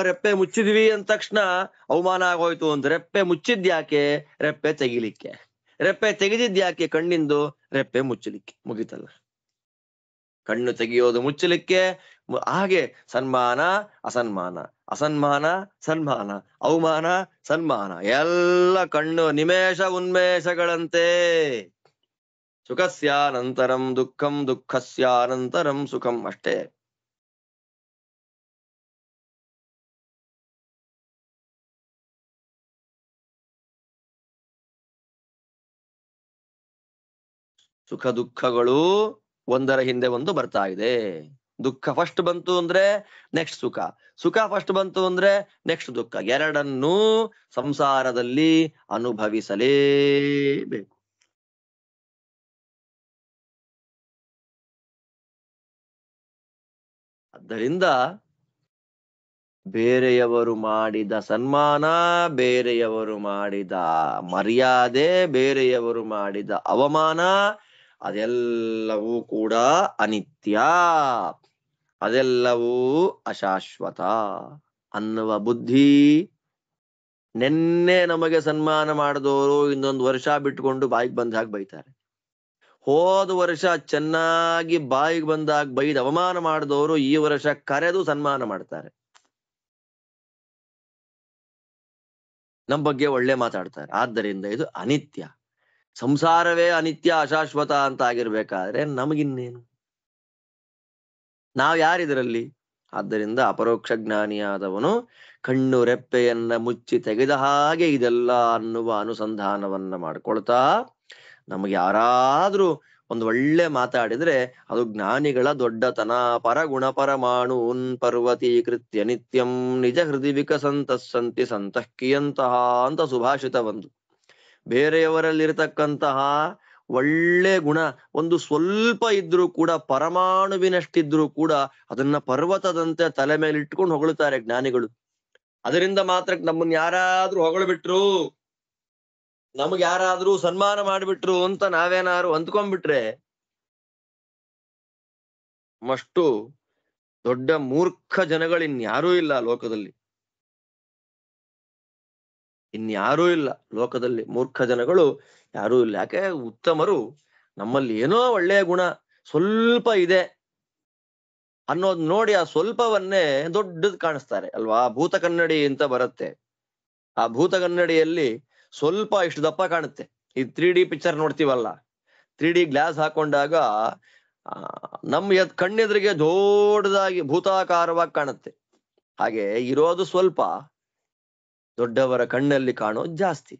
ರೆಪ್ಪೆ ಮುಚ್ಚಿದ್ವಿ ಅಂದ ತಕ್ಷಣ ಅವಮಾನ ಆಗೋಯ್ತು ಅಂತ. ರೆಪ್ಪೆ ಮುಚ್ಚಿದ್ಯಾಕೆ? ರೆಪ್ಪೆ ತೆಗಿಲಿಕ್ಕೆ. ರೆಪ್ಪೆ ತೆಗೆದಿದ್ಯಾಕೆ? ಕಣ್ಣಿಂದು ರೆಪ್ಪೆ ಮುಚ್ಚಲಿಕ್ಕೆ. ಮುಗಿತಲ್ಲ. ಕಣ್ಣು ತೆಗೆಯೋದು ಮುಚ್ಚಲಿಕ್ಕೆ, ಹಾಗೆ ಸನ್ಮಾನ ಅಸನ್ಮಾನ, ಅಸನ್ಮಾನ ಸನ್ಮಾನ, ಅವಮಾನ ಸನ್ಮಾನ, ಎಲ್ಲ ಕಣ್ಣು ನಿಮೇಷ ಉನ್ಮೇಷಗಳಂತೆ. ಸುಖಸ್ಯಾನಂತರಂ ದುಃಖಂ, ದುಃಖಸ್ಯಾನಂತರಂ ಸುಖಂ, ಅಷ್ಟೇ. ಸುಖ ದುಃಖಗಳು ಒಂದರ ಹಿಂದೆ ಒಂದು ಬರ್ತಾ ಇದೆ. ದುಃಖ ಫಸ್ಟ್ ಬಂತು ಅಂದ್ರೆ ನೆಕ್ಸ್ಟ್ ಸುಖ, ಸುಖ ಫಸ್ಟ್ ಬಂತು ಅಂದ್ರೆ ನೆಕ್ಸ್ಟ್ ದುಃಖ. ಎರಡನ್ನೂ ಸಂಸಾರದಲ್ಲಿ ಅನುಭವಿಸಲೇಬೇಕು. ಆದ್ದರಿಂದ ಬೇರೆಯವರು ಮಾಡಿದ ಸನ್ಮಾನ, ಬೇರೆಯವರು ಮಾಡಿದ ಮರ್ಯಾದೆ, ಬೇರೆಯವರು ಮಾಡಿದ ಅವಮಾನ, ಅದೆಲ್ಲವೂ ಕೂಡ ಅನಿತ್ಯ, ಅದೆಲ್ಲವೂ ಅಶಾಶ್ವತ ಅನ್ನುವ ಬುದ್ಧಿ. ನೆನ್ನೆ ನಮಗೆ ಸನ್ಮಾನ ಮಾಡಿದವರು ಇನ್ನೊಂದು ವರ್ಷ ಬಿಟ್ಕೊಂಡು ಬಾಯಿಗೆ ಬಂದಾಗ ಬೈತಾರೆ. ಹೋದ ವರ್ಷ ಚೆನ್ನಾಗಿ ಬಾಯಿಗೆ ಬಂದಾಗ ಬೈದು ಅವಮಾನ ಮಾಡಿದವರು ಈ ವರ್ಷ ಕರೆದು ಸನ್ಮಾನ ಮಾಡ್ತಾರೆ, ನಮ್ಮ ಬಗ್ಗೆ ಒಳ್ಳೆ ಮಾತಾಡ್ತಾರೆ. ಆದ್ದರಿಂದ ಇದು ಅನಿತ್ಯ. ಸಂಸಾರವೇ ಅನಿತ್ಯ ಅಶಾಶ್ವತ ಅಂತ ಆಗಿರ್ಬೇಕಾದ್ರೆ ನಮಗಿನ್ನೇನು, ನಾವ್ ಯಾರಿದ್ರಲ್ಲಿ? ಆದ್ದರಿಂದ ಅಪರೋಕ್ಷ ಜ್ಞಾನಿಯಾದವನು ಕಣ್ಣು ರೆಪ್ಪೆಯನ್ನ ಮುಚ್ಚಿ ತೆಗೆದ ಹಾಗೆ ಇದೆಲ್ಲ ಅನ್ನುವ ಅನುಸಂಧಾನವನ್ನ ಮಾಡ್ಕೊಳ್ತಾ, ನಮಗೆ ಯಾರಾದ್ರೂ ಒಂದು ಒಳ್ಳೆ ಮಾತಾಡಿದ್ರೆ ಅದು ಜ್ಞಾನಿಗಳ ದೊಡ್ಡತನ. ಪರಗುಣ ಪರಮಾಣೂನ್ ಪರ್ವತೀಕೃತ್ಯ ನಿತ್ಯಂ ನಿಜ ಹೃದಯ ವಿಕಸಂತಸ್ಸಂತಿ ಸಂತಃಕಿಯಂತಹ ಅಂತ ಸುಭಾಷಿತ ಬಂದು. ಬೇರೆಯವರಲ್ಲಿರತಕ್ಕಂತಹ ಒಳ್ಳೆ ಗುಣ ಒಂದು ಸ್ವಲ್ಪ ಇದ್ರೂ ಕೂಡ, ಪರಮಾಣುವಿನಷ್ಟಿದ್ರೂ ಕೂಡ ಅದನ್ನ ಪರ್ವತದಂತೆ ತಲೆ ಮೇಲೆ ಇಟ್ಕೊಂಡು ಹೊಗಳುತ್ತಾರೆ ಜ್ಞಾನಿಗಳು. ಅದರಿಂದ ಮಾತ್ರ ನಮ್ಮನ್ನ ಯಾರಾದ್ರೂ ಹೊಗಳ್ಬಿಟ್ರು, ನಮಗ್ ಯಾರಾದ್ರೂ ಸನ್ಮಾನ ಮಾಡಿಬಿಟ್ರು ಅಂತ ನಾವೇನಾದ್ರು ಅಂದ್ಕೊಂಡ್ಬಿಟ್ರೆ ಮಷ್ಟು ದೊಡ್ಡ ಮೂರ್ಖ ಜನಗಳು ಇನ್ಯಾರೂ ಇಲ್ಲ ಲೋಕದಲ್ಲಿ, ಇನ್ಯಾರೂ ಇಲ್ಲ ಲೋಕದಲ್ಲಿ. ಮೂರ್ಖ ಜನಗಳು ಯಾರೂ ಇಲ್ಲ. ಯಾಕೆ? ಉತ್ತಮರು ನಮ್ಮಲ್ಲಿ ಏನೋ ಒಳ್ಳೆಯ ಗುಣ ಸ್ವಲ್ಪ ಇದೆ ಅನ್ನೋದ್ ನೋಡಿ ಆ ಸ್ವಲ್ಪವನ್ನೇ ದೊಡ್ಡದ್ ಕಾಣಿಸ್ತಾರೆ ಅಲ್ವಾ. ಭೂತ ಕನ್ನಡಿ ಅಂತ ಬರುತ್ತೆ, ಆ ಭೂತ ಕನ್ನಡಿಯಲ್ಲಿ ಸ್ವಲ್ಪ ಇಷ್ಟು ದಪ್ಪ ಕಾಣುತ್ತೆ. ಈ 3D ಪಿಕ್ಚರ್ ನೋಡ್ತೀವಲ್ಲ, 3D ಗ್ಲಾಸ್ ಹಾಕೊಂಡಾಗ ನಮ್ಮ ಕಣ್ಣೆದುರಿಗೆ ದೊಡ್ಡದಾಗಿ ಭೂತಾಕಾರವಾಗಿ ಕಾಣುತ್ತೆ. ಹಾಗೆ ಇರೋದು ಸ್ವಲ್ಪ, ದೊಡ್ಡವರ ಕಣ್ಣಲ್ಲಿ ಕಾಣೋದು ಜಾಸ್ತಿ.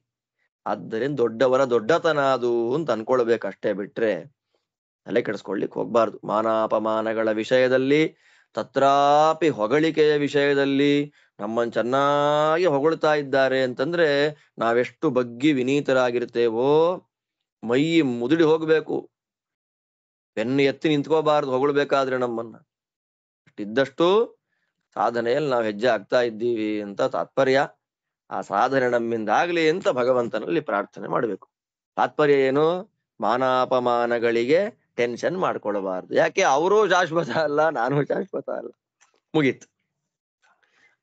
ಆದ್ದರಿಂದ ದೊಡ್ಡವರ ದೊಡ್ಡತನ ಅದು ಅಂತ ಅನ್ಕೊಳ್ಬೇಕಷ್ಟೇ, ಬಿಟ್ರೆ ತಲೆ ಕೆಡಿಸ್ಕೊಳ್ಲಿಕ್ಕೆ ಹೋಗ್ಬಾರ್ದು. ಮಾನಾಪಮಾನಗಳ ವಿಷಯದಲ್ಲಿ, ತತ್ರಾಪಿ ಹೊಗಳಿಕೆಯ ವಿಷಯದಲ್ಲಿ ನಮ್ಮನ್ನು ಚೆನ್ನಾಗಿ ಹೊಗಳ್ತಾ ಇದ್ದಾರೆ ಅಂತಂದ್ರೆ ನಾವೆಷ್ಟು ಬಗ್ಗಿ ವಿನೀತರಾಗಿರ್ತೇವೋ. ಮೈ ಮುದುಡಿ ಹೋಗ್ಬೇಕು, ಬೆನ್ನು ಎತ್ತಿ ನಿಂತ್ಕೋಬಾರ್ದು ಹೊಗಳ್ಬೇಕಾದ್ರೆ ನಮ್ಮನ್ನ. ಅಷ್ಟಿದ್ದಷ್ಟು ಸಾಧನೆಯಲ್ಲಿ ನಾವು ಹೆಜ್ಜೆ ಆಗ್ತಾ ಇದ್ದೀವಿ ಅಂತ ತಾತ್ಪರ್ಯ. ಆ ಸಾಧನೆ ನಮ್ಮಿಂದ ಆಗ್ಲಿ ಅಂತ ಭಗವಂತನಲ್ಲಿ ಪ್ರಾರ್ಥನೆ ಮಾಡ್ಬೇಕು. ತಾತ್ಪರ್ಯ ಏನು? ಮಾನಾಪಮಾನಗಳಿಗೆ ಟೆನ್ಷನ್ ಮಾಡ್ಕೊಳ್ಬಾರ್ದು. ಯಾಕೆ? ಅವರು ಶಾಶ್ವತ ಅಲ್ಲ, ನಾನು ಶಾಶ್ವತ ಅಲ್ಲ, ಮುಗೀತು.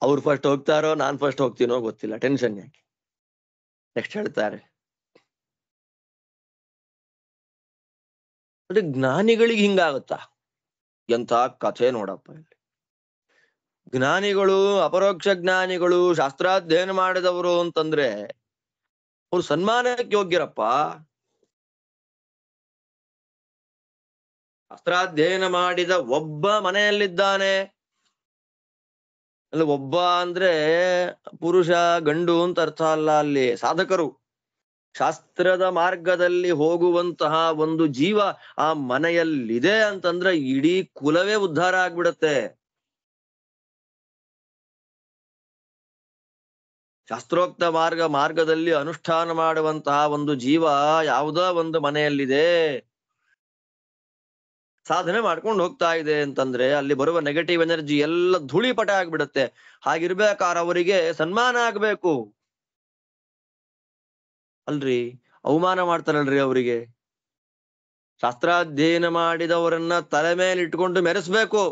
ಅವ್ರು ಫಸ್ಟ್ ಹೋಗ್ತಾರೋ ನಾನ್ ಫಸ್ಟ್ ಹೋಗ್ತೀನೋ ಗೊತ್ತಿಲ್ಲ, ಟೆನ್ಷನ್ ಯಾಕೆ? ನೆಕ್ಸ್ಟ್ ಹೇಳ್ತಾರೆ, ಅದೇ ಜ್ಞಾನಿಗಳಿಗೆ ಹಿಂಗಾಗುತ್ತಾ? ಎಂತ ಕಥೆ ನೋಡಪ್ಪ ಇಲ್ಲಿ. ಜ್ಞಾನಿಗಳು, ಅಪರೋಕ್ಷ ಜ್ಞಾನಿಗಳು, ಶಾಸ್ತ್ರಾಧ್ಯಯನ ಮಾಡಿದವರು ಅಂತಂದ್ರೆ ಅವ್ರು ಸನ್ಮಾನಕ್ಕೆ ಯೋಗ್ಯರಪ್ಪ. ಶಾಸ್ತ್ರಾಧ್ಯಯನ ಮಾಡಿದ ಒಬ್ಬ ಮನೆಯಲ್ಲಿದ್ದಾನೆ. ಅಲ್ಲಿ ಒಬ್ಬ ಅಂದ್ರೆ ಪುರುಷ ಗಂಡು ಅಂತ ಅರ್ಥ ಅಲ್ಲ, ಅಲ್ಲಿ ಸಾಧಕರು. ಶಾಸ್ತ್ರದ ಮಾರ್ಗದಲ್ಲಿ ಹೋಗುವಂತಹ ಒಂದು ಜೀವ ಆ ಮನೆಯಲ್ಲಿದೆ ಅಂತಂದ್ರೆ ಇಡೀ ಕುಲವೇ ಉದ್ಧಾರ ಆಗ್ಬಿಡತ್ತೆ. ಶಾಸ್ತ್ರೋಕ್ತ ಮಾರ್ಗದಲ್ಲಿ ಅನುಷ್ಠಾನ ಮಾಡುವಂತಹ ಒಂದು ಜೀವ ಯಾವುದೋ ಒಂದು ಮನೆಯಲ್ಲಿದೆ, ಸಾಧನೆ ಮಾಡ್ಕೊಂಡು ಹೋಗ್ತಾ ಇದೆ ಅಂತಂದ್ರೆ ಅಲ್ಲಿ ಬರುವ ನೆಗೆಟಿವ್ ಎನರ್ಜಿ ಎಲ್ಲ ಧೂಳಿಪಟ ಆಗ್ಬಿಡತ್ತೆ. ಹಾಗಿರ್ಬೇಕಾದ್ರೆ ಅವರಿಗೆ ಸನ್ಮಾನ ಆಗ್ಬೇಕು ಅಲ್ರಿ. ಅವಮಾನ ಮಾಡ್ತಾರಲ್ರಿ ಅವರಿಗೆ. ಶಾಸ್ತ್ರಾಧ್ಯಯನ ಮಾಡಿದವರನ್ನ ತಲೆ ಮೇಲೆ ಇಟ್ಕೊಂಡು ಮೆರೆಸ್ಬೇಕು.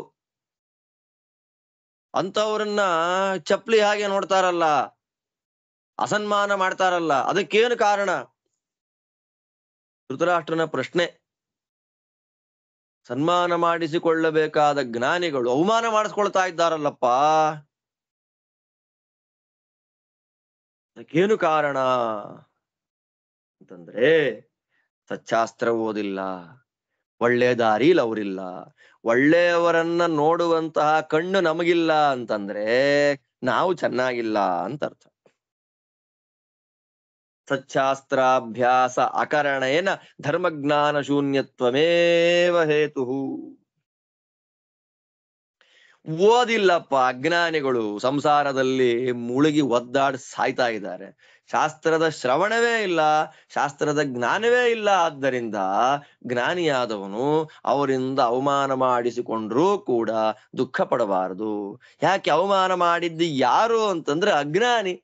ಅಂತವರನ್ನ ಚಪ್ಲಿ ಹಾಗೆ ನೋಡ್ತಾರಲ್ಲ, ಅಸನ್ಮಾನ ಮಾಡ್ತಾರಲ್ಲ, ಅದಕ್ಕೇನು ಕಾರಣ? ಧೃತರಾಷ್ಟ್ರನ ಪ್ರಶ್ನೆ. ಸನ್ಮಾನ ಮಾಡಿಸಿಕೊಳ್ಳಬೇಕಾದ ಜ್ಞಾನಿಗಳು ಅವಮಾನ ಮಾಡಿಸ್ಕೊಳ್ತಾ ಇದ್ದಾರಲ್ಲಪ್ಪ. ಅದಕ್ಕೇನು ಕಾರಣ ಅಂತಂದ್ರೆ ಸಚ್ಚಾಸ್ತ್ರ ಓದಿಲ್ಲ, ಒಳ್ಳೆ ದಾರಿಲಿ ಅವರಿಲ್ಲ. ಒಳ್ಳೆಯವರನ್ನ ನೋಡುವಂತಹ ಕಣ್ಣು ನಮಗಿಲ್ಲ ಅಂತಂದ್ರೆ ನಾವು ಚೆನ್ನಾಗಿಲ್ಲ ಅಂತ ಅರ್ಥ. ಸಚ್ಚಾಸ್ತ್ರಾಭ್ಯಾಸ ಅಕರಣೇನ ಧರ್ಮಜ್ಞಾನ ಶೂನ್ಯತ್ವಮೇವ ಹೇತು. ಓದಿಲ್ಲಪ್ಪ ಅಜ್ಞಾನಿಗಳು ಸಂಸಾರದಲ್ಲಿ ಮುಳುಗಿ ಒದ್ದಾಡಿ ಸಾಯ್ತಾ ಇದ್ದಾರೆ. ಶಾಸ್ತ್ರದ ಶ್ರವಣವೇ ಇಲ್ಲ, ಶಾಸ್ತ್ರದ ಜ್ಞಾನವೇ ಇಲ್ಲ. ಆದ್ದರಿಂದ ಜ್ಞಾನಿಯಾದವನು ಅವರಿಂದ ಅವಮಾನ ಮಾಡಿಸಿಕೊಂಡ್ರೂ ಕೂಡ ದುಃಖ ಪಡಬಾರದು. ಯಾಕೆ ಅವಮಾನ ಮಾಡಿದ್ದು ಯಾರು ಅಂತಂದ್ರೆ ಅಜ್ಞಾನಿ.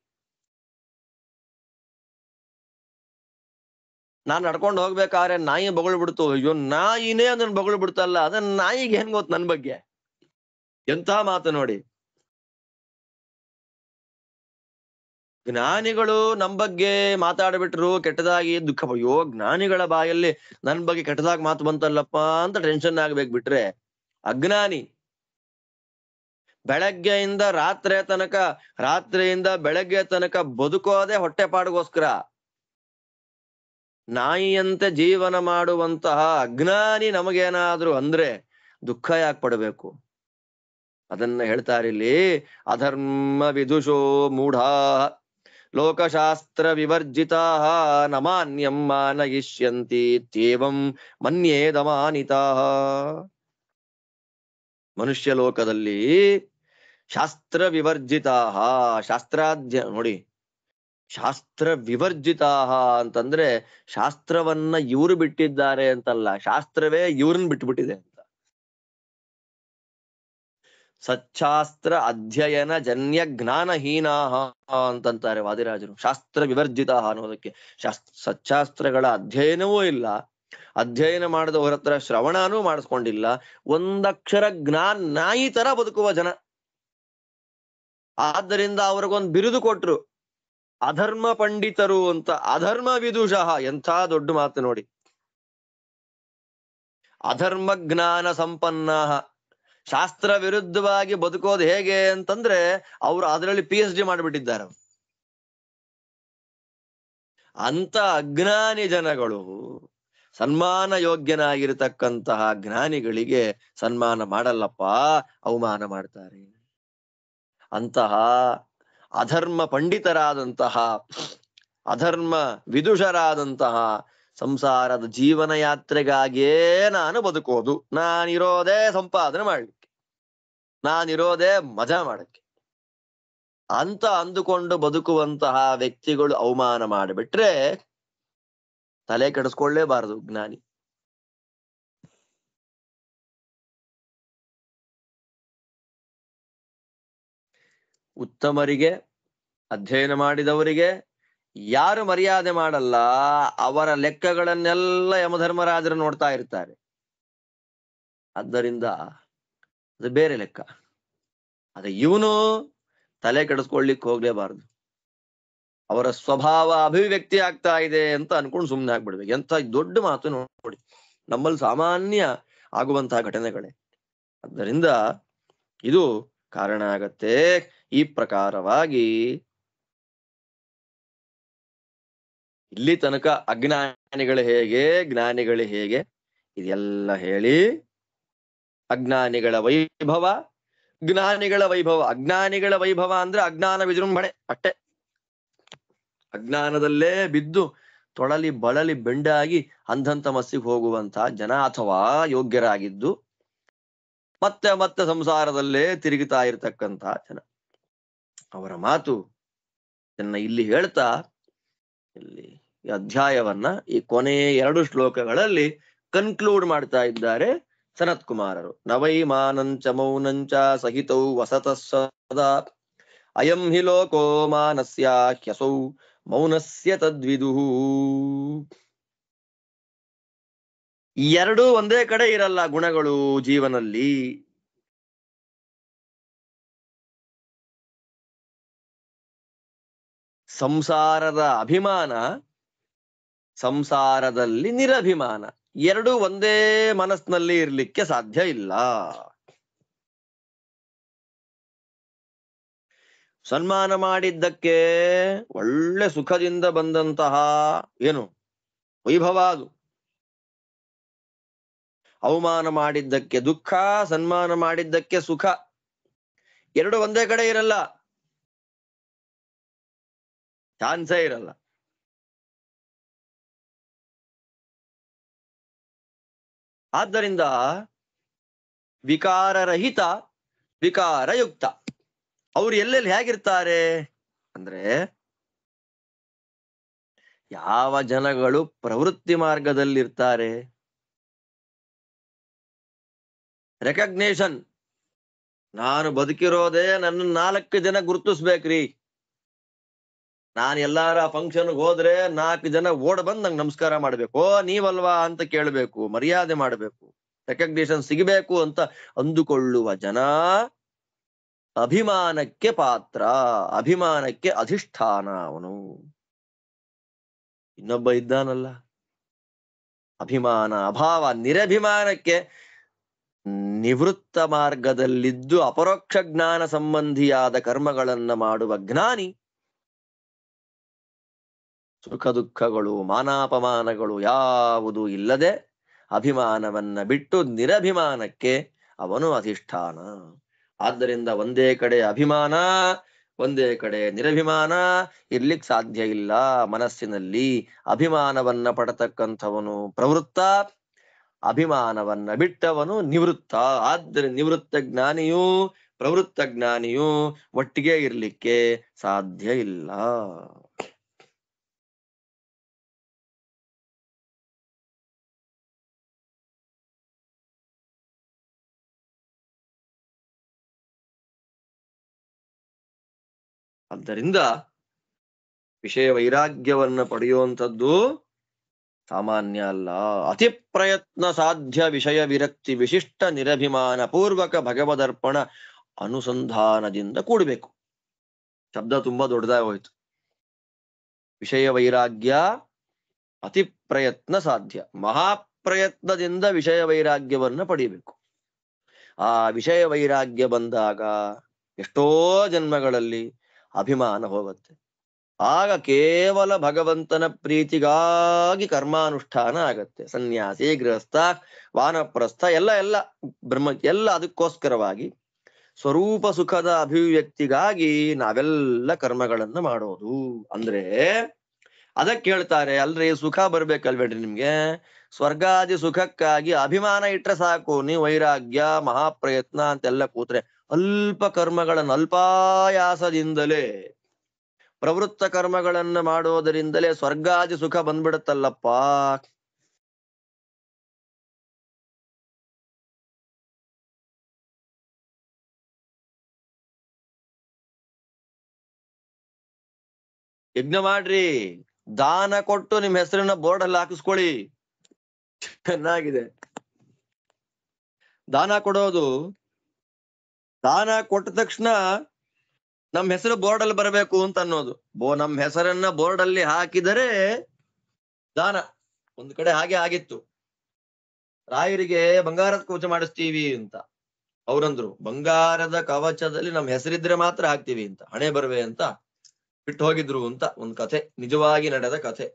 ನಾನ್ ನಡ್ಕೊಂಡು ಹೋಗ್ಬೇಕಾದ್ರೆ ನಾಯಿ ಬಗಳು ಬಿಡ್ತು, ಅಯ್ಯೋ ನಾಯಿನೇ ಅದನ್ನ ಬಗಳು ಬಿಡ್ತಲ್ಲ, ಅದನ್ನ ನಾಯಿಗೆ ಹೆಂಗ್ ಗೊತ್ತು ನನ್ ಬಗ್ಗೆ? ಎಂಥ ಮಾತು ನೋಡಿ. ಜ್ಞಾನಿಗಳು ನಮ್ ಬಗ್ಗೆ ಮಾತಾಡ್ಬಿಟ್ರು ಕೆಟ್ಟದಾಗಿ ದುಃಖ, ಅಯ್ಯೋ ಜ್ಞಾನಿಗಳ ಬಾಯಲ್ಲಿ ನನ್ ಬಗ್ಗೆ ಕೆಟ್ಟದಾಗಿ ಮಾತು ಬಂತಲ್ಲಪ್ಪ ಅಂತ ಟೆನ್ಷನ್ ಆಗ್ಬೇಕು. ಬಿಟ್ರೆ ಅಜ್ಞಾನಿ ಬೆಳಗ್ಗೆಯಿಂದ ರಾತ್ರಿ ತನಕ, ರಾತ್ರಿಯಿಂದ ಬೆಳಗ್ಗೆ ತನಕ ಬದುಕೋದೆ ಹೊಟ್ಟೆಪಾಡಿಗೋಸ್ಕರ. ನಾಯಿಯಂತೆ ಜೀವನ ಮಾಡುವಂತಹ ಅಜ್ಞಾನಿ ನಮಗೇನಾದ್ರು ಅಂದ್ರೆ ದುಃಖ ಯಾಕೆ ಪಡಬೇಕು? ಅದನ್ನ ಹೇಳ್ತಾರಿಲ್ಲಿ, ಅಧರ್ಮ ವಿದುಷೋ ಮೂಢಾ ಲೋಕಶಾಸ್ತ್ರ ವಿವರ್ಜಿತಾ ನಮಾನ್ಯಂ ಮಾನಯಿಷ್ಯಂತಿ ತ್ಯೇವಂ ಮನ್ಯೇದಮಾನಿತಾ. ಮನುಷ್ಯ ಲೋಕದಲ್ಲಿ ಶಾಸ್ತ್ರ ವಿವರ್ಜಿತಾ, ನೋಡಿ, ಶಾಸ್ತ್ರ ವಿವರ್ಜಿತಾ ಅಂತಂದ್ರೆ ಶಾಸ್ತ್ರವನ್ನ ಇವರು ಬಿಟ್ಟಿದ್ದಾರೆ ಅಂತಲ್ಲ, ಶಾಸ್ತ್ರವೇ ಇವ್ರನ್ನ ಬಿಟ್ಬಿಟ್ಟಿದೆ ಅಂತ. ಸಚ್ಚಾಸ್ತ್ರ ಅಧ್ಯಯನ ಜನ್ಯ ಜ್ಞಾನಹೀನಾ ಅಂತಂತಾರೆ ವಾದಿರಾಜರು. ಶಾಸ್ತ್ರ ವಿವರ್ಜಿತಾ ಅನ್ನೋದಕ್ಕೆ ಸಚ್ಚಾಸ್ತ್ರಗಳ ಅಧ್ಯಯನವೂ ಇಲ್ಲ, ಅಧ್ಯಯನ ಮಾಡಿದವರ ಹತ್ರ ಶ್ರವಣನೂ ಮಾಡಿಸ್ಕೊಂಡಿಲ್ಲ, ಒಂದಕ್ಷರ ನಾಯಿ ತರ ಬದುಕುವ ಜನ. ಆದ್ದರಿಂದ ಅವ್ರಿಗೊಂದು ಬಿರುದು ಕೊಟ್ರು, ಅಧರ್ಮ ಪಂಡಿತರು ಅಂತ. ಅಧರ್ಮ ವಿದುಷಃ, ಎಂಥ ದೊಡ್ಡ ಮಾತು ನೋಡಿ. ಅಧರ್ಮ ಜ್ಞಾನ ಸಂಪನ್ನ, ಶಾಸ್ತ್ರ ವಿರುದ್ಧವಾಗಿ ಬದುಕೋದು ಹೇಗೆ ಅಂತಂದ್ರೆ ಅವ್ರು ಅದರಲ್ಲಿ PhD ಮಾಡಿಬಿಟ್ಟಿದ್ದಾರೆ. ಅಂತ ಅಜ್ಞಾನಿ ಜನಗಳು ಸನ್ಮಾನ ಯೋಗ್ಯನಾಗಿರತಕ್ಕಂತಹ ಜ್ಞಾನಿಗಳಿಗೆ ಸನ್ಮಾನ ಮಾಡಲ್ಲಪ್ಪ, ಅವಮಾನ ಮಾಡ್ತಾರೆ. ಅಂತಹ ಅಧರ್ಮ ಪಂಡಿತರಾದಂತಹ, ಅಧರ್ಮ ವಿದುಷರಾದಂತಹ ಸಂಸಾರದ ಜೀವನ ಯಾತ್ರೆಗಾಗಿಯೇ ನಾನು ಬದುಕೋದು, ನಾನಿರೋದೇ ಸಂಪಾದನೆ ಮಾಡ್ಲಿಕ್ಕೆ, ನಾನಿರೋದೇ ಮಜಾ ಮಾಡಕ್ಕೆ ಅಂತ ಅಂದುಕೊಂಡು ಬದುಕುವಂತಹ ವ್ಯಕ್ತಿಗಳು ಅವಮಾನ ಮಾಡಿಬಿಟ್ರೆ ತಲೆ ಕೆಡಿಸ್ಕೊಳ್ಳೇಬಾರದು ಜ್ಞಾನಿ. ಉತ್ತಮರಿಗೆ, ಅಧ್ಯಯನ ಮಾಡಿದವರಿಗೆ ಯಾರು ಮರ್ಯಾದೆ ಮಾಡಲ್ಲ, ಅವರ ಲೆಕ್ಕಗಳನ್ನೆಲ್ಲ ಯಮಧರ್ಮರಾಜರು ನೋಡ್ತಾ ಇರ್ತಾರೆ. ಆದ್ದರಿಂದ ಅದು ಬೇರೆ ಲೆಕ್ಕ. ಅದ ಇವನು ತಲೆ ಕೆಡಿಸ್ಕೊಳ್ಳಿಕ್ ಹೋಗ್ಲೇಬಾರದು. ಅವರ ಸ್ವಭಾವ ಅಭಿವ್ಯಕ್ತಿ ಆಗ್ತಾ ಇದೆ ಅಂತ ಅನ್ಕೊಂಡು ಸುಮ್ಮನೆ ಆಗ್ಬಿಡ್ಬೇಕು. ಎಂತ ದೊಡ್ಡ ಮಾತು ನೋಡಿ, ನಮ್ಮಲ್ಲಿ ಸಾಮಾನ್ಯ ಆಗುವಂತಹ ಘಟನೆಗಳೇ. ಆದ್ದರಿಂದ ಇದು ಕಾರಣ ಆಗತ್ತೆ. ಈ ಪ್ರಕಾರವಾಗಿ ಇಲ್ಲಿ ತನಕ ಅಜ್ಞಾನಿಗಳು ಹೇಗೆ, ಜ್ಞಾನಿಗಳು ಹೇಗೆ ಇದೆಲ್ಲ ಹೇಳಿ, ಅಜ್ಞಾನಿಗಳ ವೈಭವ, ಜ್ಞಾನಿಗಳ ವೈಭವ. ಅಜ್ಞಾನಿಗಳ ವೈಭವ ಅಂದ್ರೆ ಅಜ್ಞಾನ ವಿಜೃಂಭಣೆ ಅಷ್ಟೇ. ಅಜ್ಞಾನದಲ್ಲೇ ಬಿದ್ದು ತೊಳಲಿ ಬಳಲಿ ಬೆಂಡಾಗಿ ಅಂಧಂತ ಮಸ್ಸಿಗೆ ಹೋಗುವಂತಹ ಜನ, ಅಥವಾ ಯೋಗ್ಯರಾಗಿದ್ದು ಮತ್ತೆ ಮತ್ತೆ ಸಂಸಾರದಲ್ಲೇ ತಿರುಗುತ್ತಾ ಇರತಕ್ಕಂತಹ ಜನ, ಅವರ ಮಾತು ಇಲ್ಲಿ ಹೇಳ್ತಾ ಇಲ್ಲಿ ಈ ಅಧ್ಯಾಯವನ್ನ ಈ ಕೊನೆಯ 2 ಶ್ಲೋಕಗಳಲ್ಲಿ ಕನ್ಕ್ಲೂಡ್ ಮಾಡ್ತಾ ಇದ್ದಾರೆ ಸನತ್ ಕುಮಾರರು. ನವೈಮಾನಂಚ ಮೌನಂಚ ಸಹಿತೌ ವಸತ ಸದಾ ಅಯಂ ಹಿ ಲೋಕೋ ಮಾನಸ್ಯ ಹ್ಯಸೌ ಮೌನಸ್ಯ ತದ್ವಿದುಹು. ಎರಡೂ ಒಂದೇ ಕಡೆ ಇರಲ್ಲ ಗುಣಗಳು ಜೀವನಲ್ಲಿ. ಸಂಸಾರದ ಅಭಿಮಾನ, ಸಂಸಾರದಲ್ಲಿ ನಿರಭಿಮಾನ. ಎರಡು ಒಂದೇ ಮನಸ್ಸಿನಲ್ಲಿ ಇರ್ಲಿಕ್ಕೆ ಸಾಧ್ಯ ಇಲ್ಲ. ಸನ್ಮಾನ ಮಾಡಿದ್ದಕ್ಕೆ ಒಳ್ಳೆ ಸುಖದಿಂದ ಬಂದಂತಹ ಏನು ವೈಭವ ಅದು. ಅವಮಾನ ಮಾಡಿದ್ದಕ್ಕೆ ದುಃಖ, ಸನ್ಮಾನ ಮಾಡಿದ್ದಕ್ಕೆ ಸುಖ. ಎರಡು ಒಂದೇ ಕಡೆ ಇರಲ್ಲ, ಚಾನ್ಸೇ ಇರಲ್ಲ. ಆದ್ದರಿಂದ ವಿಕಾರರಹಿತ ವಿಕಾರಯುಕ್ತ. ಅವ್ರು ಎಲ್ಲೆಲ್ಲಿ ಹೇಗಿರ್ತಾರೆ ಅಂದ್ರೆ, ಯಾವ ಜನಗಳು ಪ್ರವೃತ್ತಿ ಮಾರ್ಗದಲ್ಲಿರ್ತಾರೆ, ರೆಕಗ್ನೇಷನ್, ನಾನು ಬದುಕಿರೋದೇ ನನ್ನ 4 ಜನ ಗುರುತಿಸ್ಬೇಕ್ರಿ. ನಾನು ಎಲ್ಲಾರ ಫಂಕ್ಷನ್ಗೆ ಹೋದ್ರೆ 4 ಜನ ಓಡ್ ಬಂದ್ ನಂಗೆ ನಮಸ್ಕಾರ ಮಾಡ್ಬೇಕು. ಓ ನೀವಲ್ವಾ ಅಂತ ಕೇಳ್ಬೇಕು, ಮರ್ಯಾದೆ ಮಾಡ್ಬೇಕು, ರೆಕಗ್ನೇಷನ್ ಸಿಗಬೇಕು ಅಂತ ಅಂದುಕೊಳ್ಳುವ ಜನ ಅಭಿಮಾನಕ್ಕೆ ಪಾತ್ರ, ಅಭಿಮಾನಕ್ಕೆ ಅಧಿಷ್ಠಾನ ಅವನು. ಇನ್ನೊಬ್ಬ ಇದ್ದಾನಲ್ಲ, ಅಭಿಮಾನ ಅಭಾವ ನಿರಭಿಮಾನಕ್ಕೆ ನಿವೃತ್ತ ಮಾರ್ಗದಲ್ಲಿದ್ದು ಅಪರೋಕ್ಷ ಜ್ಞಾನ ಸಂಬಂಧಿಯಾದ ಕರ್ಮಗಳನ್ನ ಮಾಡುವ ಜ್ಞಾನಿ ಸುಖ ದುಃಖಗಳು ಮಾನಾಪಮಾನಗಳು ಯಾವುದೂ ಇಲ್ಲದೆ ಅಭಿಮಾನವನ್ನ ಬಿಟ್ಟು ನಿರಭಿಮಾನಕ್ಕೆ ಅವನು ಅಧಿಷ್ಠಾನ. ಆದ್ದರಿಂದ ಒಂದೇ ಕಡೆ ಅಭಿಮಾನ, ಒಂದೇ ಕಡೆ ನಿರಭಿಮಾನ ಇರ್ಲಿಕ್ಕೆ ಸಾಧ್ಯ ಇಲ್ಲ. ಮನಸ್ಸಿನಲ್ಲಿ ಅಭಿಮಾನವನ್ನ ಪಡತಕ್ಕಂಥವನು ಪ್ರವೃತ್ತ, ಅಭಿಮಾನವನ್ನ ಬಿಟ್ಟವನು ನಿವೃತ್ತ. ಆದ್ದರಿಂದ ನಿವೃತ್ತ ಜ್ಞಾನಿಯೂ ಪ್ರವೃತ್ತ ಜ್ಞಾನಿಯೂ ಒಟ್ಟಿಗೆ ಇರ್ಲಿಕ್ಕೆ ಸಾಧ್ಯ ಇಲ್ಲ. ಆದ್ದರಿಂದ ವಿಷಯ ವೈರಾಗ್ಯವನ್ನ ಪಡೆಯುವಂಥದ್ದು ಸಾಮಾನ್ಯ ಅಲ್ಲ. ಅತಿ ಪ್ರಯತ್ನ ಸಾಧ್ಯ ವಿಷಯ ವಿರಕ್ತಿ ವಿಶಿಷ್ಟ ನಿರಭಿಮಾನ ಪೂರ್ವಕ ಭಗವದರ್ಪಣ ಅನುಸಂಧಾನದಿಂದ ಕೂಡಬೇಕು. ಶಬ್ದ ತುಂಬಾ ದೊಡ್ಡದಾಗಿ ಹೋಯ್ತು. ವಿಷಯ ವೈರಾಗ್ಯ ಅತಿ ಪ್ರಯತ್ನ ಸಾಧ್ಯ, ಮಹಾಪ್ರಯತ್ನದಿಂದ ವಿಷಯ ವೈರಾಗ್ಯವನ್ನ ಪಡಿಬೇಕು. ಆ ವಿಷಯ ವೈರಾಗ್ಯ ಬಂದಾಗ ಎಷ್ಟೋ ಜನ್ಮಗಳಲ್ಲಿ ಅಭಿಮಾನ ಹೋಗುತ್ತೆ. ಆಗ ಕೇವಲ ಭಗವಂತನ ಪ್ರೀತಿಗಾಗಿ ಕರ್ಮಾನುಷ್ಠಾನ ಆಗತ್ತೆ. ಸನ್ಯಾಸಿ, ಗೃಹಸ್ಥ, ವಾನಪ್ರಸ್ಥ ಎಲ್ಲ ಬ್ರಹ್ಮ ಎಲ್ಲ ಅದಕ್ಕೋಸ್ಕರವಾಗಿ ಸ್ವರೂಪ ಸುಖದ ಅಭಿವ್ಯಕ್ತಿಗಾಗಿ ನಾವೆಲ್ಲ ಕರ್ಮಗಳನ್ನ ಮಾಡೋದು. ಅಂದ್ರೆ ಅದಕ್ಕೆ ಹೇಳ್ತಾರೆ, ಅಲ್ರಿ ಸುಖ ಬರ್ಬೇಕಲ್ಬೇಡ್ರಿ ನಿಮ್ಗೆ, ಸ್ವರ್ಗಾದಿ ಸುಖಕ್ಕಾಗಿ ಅಭಿಮಾನ ಇಟ್ರೆ ಸಾಕು. ನೀವು ವೈರಾಗ್ಯ ಮಹಾಪ್ರಯತ್ನ ಅಂತೆಲ್ಲ ಕೂತ್ರೆ ಅಲ್ಪ ಕರ್ಮಗಳನ್ನ ಅಲ್ಪಾಯಾಸದಿಂದಲೇ ಪ್ರವೃತ್ತ ಕರ್ಮಗಳನ್ನ ಮಾಡೋದರಿಂದಲೇ ಸ್ವರ್ಗಾದಿ ಸುಖ ಬಂದ್ಬಿಡುತ್ತಲ್ಲಪ್ಪ. ಯಜ್ಞ ಮಾಡ್ರಿ, ದಾನ ಕೊಟ್ಟು ನಿಮ್ ಹೆಸರನ್ನ ಬೋರ್ಡ್ ಅಲ್ಲಿ ಹಾಕಿಸ್ಕೊಳ್ಳಿ. ಚೆನ್ನಾಗಿದೆ. ದಾನ ಕೊಡೋದು, ದಾನ ಕೊಟ್ಟ ತಕ್ಷಣ ನಮ್ ಹೆಸರು ಬೋರ್ಡ್ ಅಲ್ಲಿ ಬರಬೇಕು ಅಂತ ಅನ್ನೋದು. ನಮ್ ಹೆಸರನ್ನ ಬೋರ್ಡ್ ಅಲ್ಲಿ ಹಾಕಿದರೆ ದಾನ. ಒಂದ್ ಕಡೆ ಹಾಗೆ ಆಗಿತ್ತು, ರಾಯರಿಗೆ ಬಂಗಾರದ ಕವಚ ಮಾಡಿಸ್ತೀವಿ ಅಂತ ಅವ್ರಂದ್ರು. ಬಂಗಾರದ ಕವಚದಲ್ಲಿ ನಮ್ ಹೆಸರಿದ್ರೆ ಮಾತ್ರ ಹಾಕ್ತೀವಿ ಅಂತ, ಹಣೆ ಬರುವೆ ಅಂತ ಬಿಟ್ಟು ಹೋಗಿದ್ರು ಅಂತ ಒಂದ್ ಕಥೆ, ನಿಜವಾಗಿ ನಡೆದ ಕಥೆ.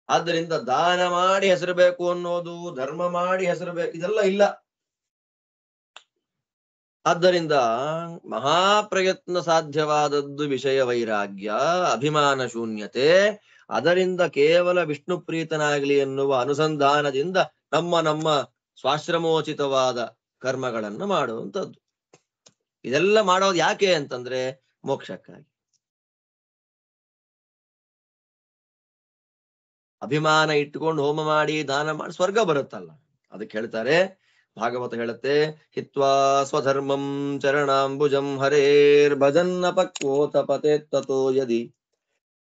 ಆದ್ದರಿಂದ ದಾನ ಮಾಡಿ ಹೆಸರು ಬೇಕು ಅನ್ನೋದು, ಧರ್ಮ ಮಾಡಿ ಹೆಸರು ಬೇಕು, ಇದೆಲ್ಲ ಇಲ್ಲ. ಆದ್ದರಿಂದ ಮಹಾಪ್ರಯತ್ನ ಸಾಧ್ಯವಾದದ್ದು ವಿಷಯ ವೈರಾಗ್ಯ, ಅಭಿಮಾನ ಶೂನ್ಯತೆ. ಅದರಿಂದ ಕೇವಲ ವಿಷ್ಣು ಪ್ರೀತನಾಗ್ಲಿ ಎನ್ನುವ ಅನುಸಂಧಾನದಿಂದ ನಮ್ಮ ಸ್ವಾಶ್ರಮೋಚಿತವಾದ ಕರ್ಮಗಳನ್ನು ಮಾಡುವಂಥದ್ದು. ಇದೆಲ್ಲ ಮಾಡೋದು ಯಾಕೆ ಅಂತಂದ್ರೆ ಮೋಕ್ಷಕ್ಕಾಗಿ. ಅಭಿಮಾನ ಇಟ್ಟುಕೊಂಡು ಹೋಮ ಮಾಡಿ ದಾನ ಮಾಡಿ ಸ್ವರ್ಗ ಬರುತ್ತಲ್ಲ, ಅದಕ್ಕೆ ಹೇಳ್ತಾರೆ, ಭಾಗವತ ಹೇಳುತ್ತೆ, ಹಿತ್ವಾ ಸ್ವಧರ್ಮಂ ಚರಣಾಂಬುಜಂ ಹರೇರ್ ಭಜನ್ನ ಪಕ್ವೋತಪತೆ ತಥೋ ಯದಿ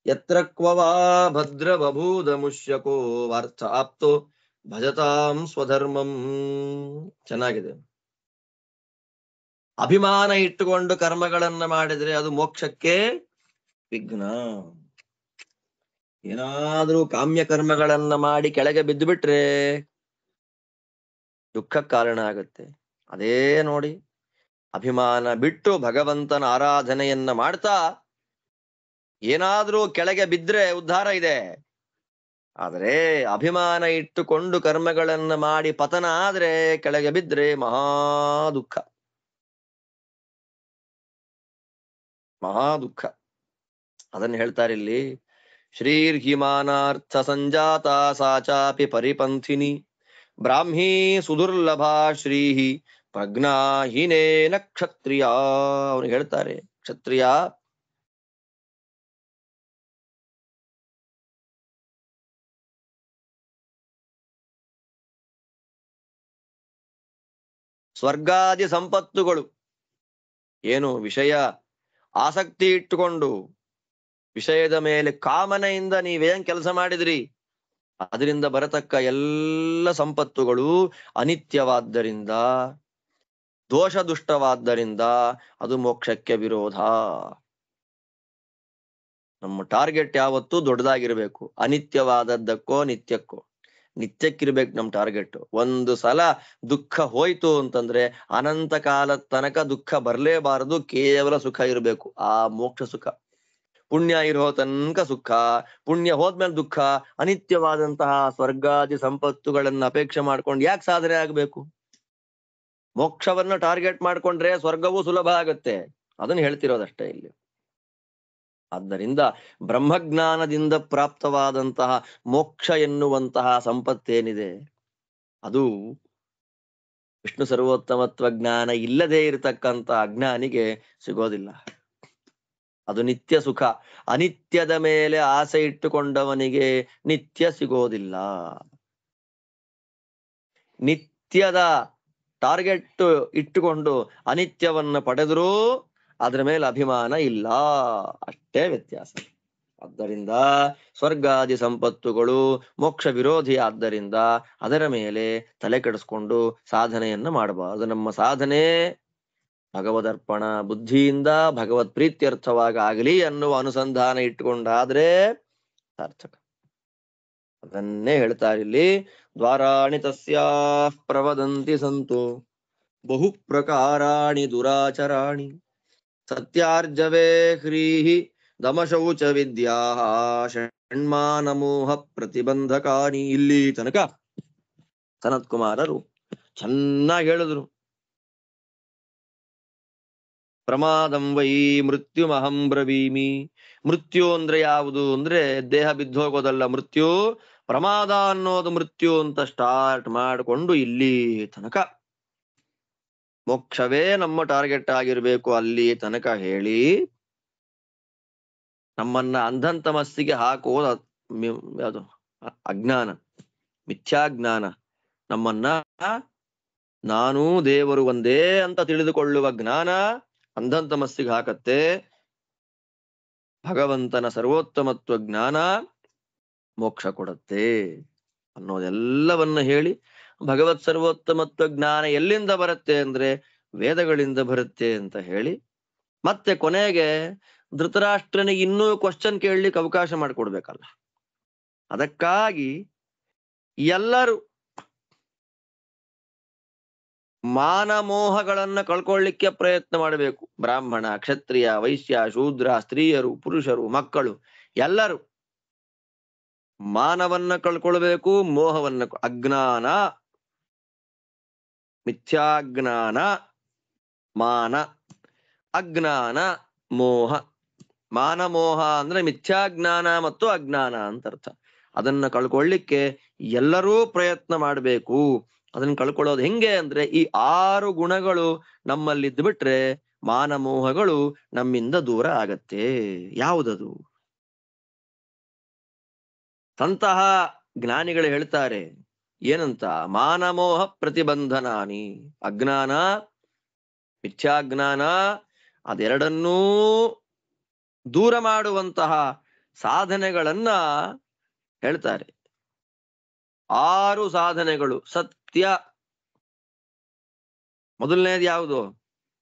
ಯತ್ರ ಕ್ವವಾ ಭದ್ರ ಬಭೂದ ಮುಷ್ಯಕೋ ವಾರ್ಥ ಆಪ್ತೋ ಭಜತಾಂ ಸ್ವಧರ್ಮಂ. ಚೆನ್ನಾಗಿದೆ. ಅಭಿಮಾನ ಇಟ್ಟುಕೊಂಡು ಕರ್ಮಗಳನ್ನ ಮಾಡಿದ್ರೆ ಅದು ಮೋಕ್ಷಕ್ಕೆ ವಿಘ್ನ. ಏನಾದ್ರೂ ಕಾಮ್ಯ ಕರ್ಮಗಳನ್ನ ಮಾಡಿ ಕೆಳಗೆ ಬಿದ್ದು ಬಿಟ್ರೆ ದುಃಖಕ್ಕೆ ಕಾರಣ ಆಗುತ್ತೆ. ಅದೇ ನೋಡಿ, ಅಭಿಮಾನ ಬಿಟ್ಟು ಭಗವಂತನ ಆರಾಧನೆಯನ್ನ ಮಾಡ್ತಾ ಏನಾದ್ರೂ ಕೆಳಗೆ ಬಿದ್ರೆ ಉದ್ಧಾರ ಇದೆ. ಆದರೆ ಅಭಿಮಾನ ಇಟ್ಟುಕೊಂಡು ಕರ್ಮಗಳನ್ನ ಮಾಡಿ ಪತನ ಆದ್ರೆ, ಕೆಳಗೆ ಬಿದ್ರೆ ಮಹಾ ದುಃಖ, ಮಹಾ ದುಃಖ. ಅದನ್ನ ಹೇಳ್ತಾರೆ ಇಲ್ಲಿ, ಶ್ರೀರ್ಹಿಮಾನಾರ್ಥ ಸಂಜಾತ ಸಾಚಾಪಿ ಪರಿಪಂಥಿನಿ ಬ್ರಾಹ್ಮೀ ಸುದುರ್ಲಭ ಶ್ರೀಹಿ ಪ್ರಜ್ಞಾಹೀನೇನ ಕ್ಷತ್ರಿಯ. ಅವನು ಹೇಳ್ತಾರೆ, ಕ್ಷತ್ರಿಯ ಸ್ವರ್ಗಾದಿ ಸಂಪತ್ತುಗಳು ಏನು ವಿಷಯ ಆಸಕ್ತಿ ಇಟ್ಟುಕೊಂಡು ವಿಷಯದ ಮೇಲೆ ಕಾಮನೆಯಿಂದ ನೀವೇನ್ ಕೆಲಸ ಮಾಡಿದ್ರಿ, ಅದರಿಂದ ಬರತಕ್ಕ ಎಲ್ಲ ಸಂಪತ್ತುಗಳು ಅನಿತ್ಯವಾದ್ದರಿಂದ, ದೋಷ ದುಷ್ಟವಾದ್ದರಿಂದ ಅದು ಮೋಕ್ಷಕ್ಕೆ ವಿರೋಧ. ನಮ್ಮ ಟಾರ್ಗೆಟ್ ಯಾವತ್ತೂ ದೊಡ್ಡದಾಗಿರ್ಬೇಕು, ಅನಿತ್ಯವಾದದ್ದಕ್ಕೋ ನಿತ್ಯಕ್ಕೋ. ನಿತ್ಯಕ್ಕಿರ್ಬೇಕು ನಮ್ ಟಾರ್ಗೆಟ್. ಒಂದು ಸಲ ದುಃಖ ಹೋಯ್ತು ಅಂತಂದ್ರೆ ಅನಂತ ಕಾಲದ ತನಕ ದುಃಖ ಬರ್ಲೇಬಾರದು, ಕೇವಲ ಸುಖ ಇರಬೇಕು, ಆ ಮೋಕ್ಷ ಸುಖ. ಪುಣ್ಯ ಇರೋ ತನಕ ಸುಖ, ಪುಣ್ಯ ಹೋದ್ಮೇಲೆ ದುಃಖ. ಅನಿತ್ಯವಾದಂತಹ ಸ್ವರ್ಗಾದಿ ಸಂಪತ್ತುಗಳನ್ನ ಅಪೇಕ್ಷೆ ಮಾಡ್ಕೊಂಡು ಯಾಕೆ ಸಾಧನೆ ಆಗ್ಬೇಕು? ಮೋಕ್ಷವನ್ನ ಟಾರ್ಗೆಟ್ ಮಾಡ್ಕೊಂಡ್ರೆ ಸ್ವರ್ಗವೂ ಸುಲಭ ಆಗತ್ತೆ. ಅದನ್ನ ಹೇಳ್ತಿರೋದಷ್ಟೇ ಇಲ್ಲಿ. ಆದ್ದರಿಂದ ಬ್ರಹ್ಮಜ್ಞಾನದಿಂದ ಪ್ರಾಪ್ತವಾದಂತಹ ಮೋಕ್ಷ ಎನ್ನುವಂತಹ ಸಂಪತ್ತೇನಿದೆ, ಅದು ವಿಷ್ಣು ಸರ್ವೋತ್ತಮತ್ವ ಜ್ಞಾನ ಇಲ್ಲದೆ ಇರತಕ್ಕಂತ ಅಜ್ಞಾನಿಗೆ ಸಿಗೋದಿಲ್ಲ. ಅದು ನಿತ್ಯ ಸುಖ. ಅನಿತ್ಯದ ಮೇಲೆ ಆಸೆ ಇಟ್ಟುಕೊಂಡವನಿಗೆ ನಿತ್ಯ ಸಿಗೋದಿಲ್ಲ. ನಿತ್ಯದ ಟಾರ್ಗೆಟ್ ಇಟ್ಟುಕೊಂಡು ಅನಿತ್ಯವನ್ನ ಪಡೆದರೂ ಅದರ ಮೇಲೆ ಅಭಿಮಾನ ಇಲ್ಲ, ಅಷ್ಟೇ ವ್ಯತ್ಯಾಸ. ಆದ್ದರಿಂದ ಸ್ವರ್ಗಾದಿ ಸಂಪತ್ತುಗಳು ಮೋಕ್ಷ ವಿರೋಧಿ, ಆದ್ದರಿಂದ ಅದರ ಮೇಲೆ ತಲೆ ಕೆಡಿಸ್ಕೊಂಡು ಸಾಧನೆಯನ್ನ ಮಾಡಬಾರದು. ನಮ್ಮ ಸಾಧನೆ ಭಗವದರ್ಪಣ ಬುದ್ಧಿಯಿಂದ ಭಗವತ್ ಪ್ರೀತ್ಯರ್ಥವಾಗಿ ಆಗಲಿ ಅನ್ನುವ ಅನುಸಂಧಾನ ಇಟ್ಟುಕೊಂಡಾದ್ರೆ ಸಾರ್ಥಕ. ಅದನ್ನೇ ಹೇಳ್ತಾರೆ ಇಲ್ಲಿ, ದ್ವಾರಾಣಿ ತಸ್ಯಾಃ ಪ್ರವದಂತಿ ಸಂತು ಬಹು ಪ್ರಕಾರಾಣಿ ದುರಾಚರಾಣಿ ಸತ್ಯಾರ್ಜವೇ ಹ್ರೀಹಿ ದಮಶೌಚ ವಿದ್ಯಾ ಷಣ್ಮಾನಮೋಹ ಪ್ರತಿಬಂಧಕಾನಿ. ಇಲ್ಲಿ ತನಕ ಸನತ್ ಕುಮಾರರು ಚೆನ್ನಾಗಿ ಹೇಳಿದ್ರು. ಪ್ರಮಾದಂ ವೈ ಮೃತ್ಯುಮಹಂ ಬ್ರವೀಮಿ. ಮೃತ್ಯು ಅಂದ್ರೆ ಯಾವುದು ಅಂದ್ರೆ ದೇಹ ಬಿದ್ದೋಗೋದಲ್ಲ ಮೃತ್ಯು, ಪ್ರಮಾದ ಅನ್ನೋದು ಮೃತ್ಯು ಅಂತ ಸ್ಟಾರ್ಟ್ ಮಾಡಿಕೊಂಡು ಇಲ್ಲಿ ತನಕ ಮೋಕ್ಷವೇ ನಮ್ಮ ಟಾರ್ಗೆಟ್ ಆಗಿರ್ಬೇಕು ಅಲ್ಲಿ ತನಕ ಹೇಳಿ, ನಮ್ಮನ್ನ ಅಂಧಂತಮಸ್ಸಿಗೆ ಹಾಕುವುದು ಯಾವುದು ಅಜ್ಞಾನ, ಮಿಥ್ಯಾಜ್ಞಾನ. ನಮ್ಮನ್ನ ನಾನು ದೇವರು ಒಂದೇ ಅಂತ ತಿಳಿದುಕೊಳ್ಳುವ ಜ್ಞಾನ ಅಂಧಂತಮಸ್ಸಿಗೆ ಹಾಕತ್ತೆ. ಭಗವಂತನ ಸರ್ವೋತ್ತಮತ್ವ ಜ್ಞಾನ ಮೋಕ್ಷ ಕೊಡತ್ತೆ ಅನ್ನೋದೆಲ್ಲವನ್ನ ಹೇಳಿ, ಭಗವತ್ ಸರ್ವೋತ್ತಮತ್ವ ಜ್ಞಾನ ಎಲ್ಲಿಂದ ಬರುತ್ತೆ ಅಂದ್ರೆ ವೇದಗಳಿಂದ ಬರುತ್ತೆ ಅಂತ ಹೇಳಿ, ಮತ್ತೆ ಕೊನೆಗೆ ಧೃತರಾಷ್ಟ್ರನಿಗೆ ಇನ್ನೂ ಕ್ವಶನ್ ಕೇಳಲಿಕ್ಕೆ ಅವಕಾಶ ಮಾಡಿಕೊಡ್ಬೇಕಲ್ಲ. ಅದಕ್ಕಾಗಿ ಎಲ್ಲರೂ ಮಾನಮೋಹಗಳನ್ನ ಕಳ್ಕೊಳ್ಳಿಕ್ಕೆ ಪ್ರಯತ್ನ ಮಾಡಬೇಕು. ಬ್ರಾಹ್ಮಣ, ಕ್ಷತ್ರಿಯ, ವೈಶ್ಯ, ಶೂದ್ರ, ಸ್ತ್ರೀಯರು, ಪುರುಷರು, ಮಕ್ಕಳು ಎಲ್ಲರೂ ಮಾನವನ್ನ ಕಳ್ಕೊಳ್ಬೇಕು, ಮೋಹವನ್ನ. ಅಜ್ಞಾನ, ಮಿಥ್ಯಾಜ್ಞಾನ, ಮಾನ, ಅಜ್ಞಾನ, ಮೋಹ. ಮಾನಮೋಹ ಅಂದ್ರೆ ಮಿಥ್ಯಾಜ್ಞಾನ ಮತ್ತು ಅಜ್ಞಾನ ಅಂತ ಅರ್ಥ. ಅದನ್ನ ಕಳ್ಕೊಳ್ಳಿಕ್ಕೆ ಎಲ್ಲರೂ ಪ್ರಯತ್ನ ಮಾಡಬೇಕು. ಅದನ್ನ ಕಳ್ಕೊಳ್ಳೋದು ಹೆಂಗೆ ಅಂದ್ರೆ ಈ 6 ಗುಣಗಳು ನಮ್ಮಲ್ಲಿದ್ದು ಬಿಟ್ರೆ ಮಾನಮೋಹಗಳು ನಮ್ಮಿಂದ ದೂರ ಆಗತ್ತೆ. ಯಾವುದದು? ಸಂತಹ ಜ್ಞಾನಿಗಳು ಹೇಳ್ತಾರೆ ಏನಂತ, ಮಾನಮೋಹ ಪ್ರತಿಬಂಧನಾನಿ. ಅಜ್ಞಾನ, ಮಿಥ್ಯಾಜ್ಞಾನ ಅದೆರಡನ್ನೂ ದೂರ ಮಾಡುವಂತಹ ಸಾಧನೆಗಳನ್ನ ಹೇಳ್ತಾರೆ. 6 ಸಾಧನೆಗಳು. ಸತ್ಯ ಮೊದಲನೇದು ಯಾವುದು?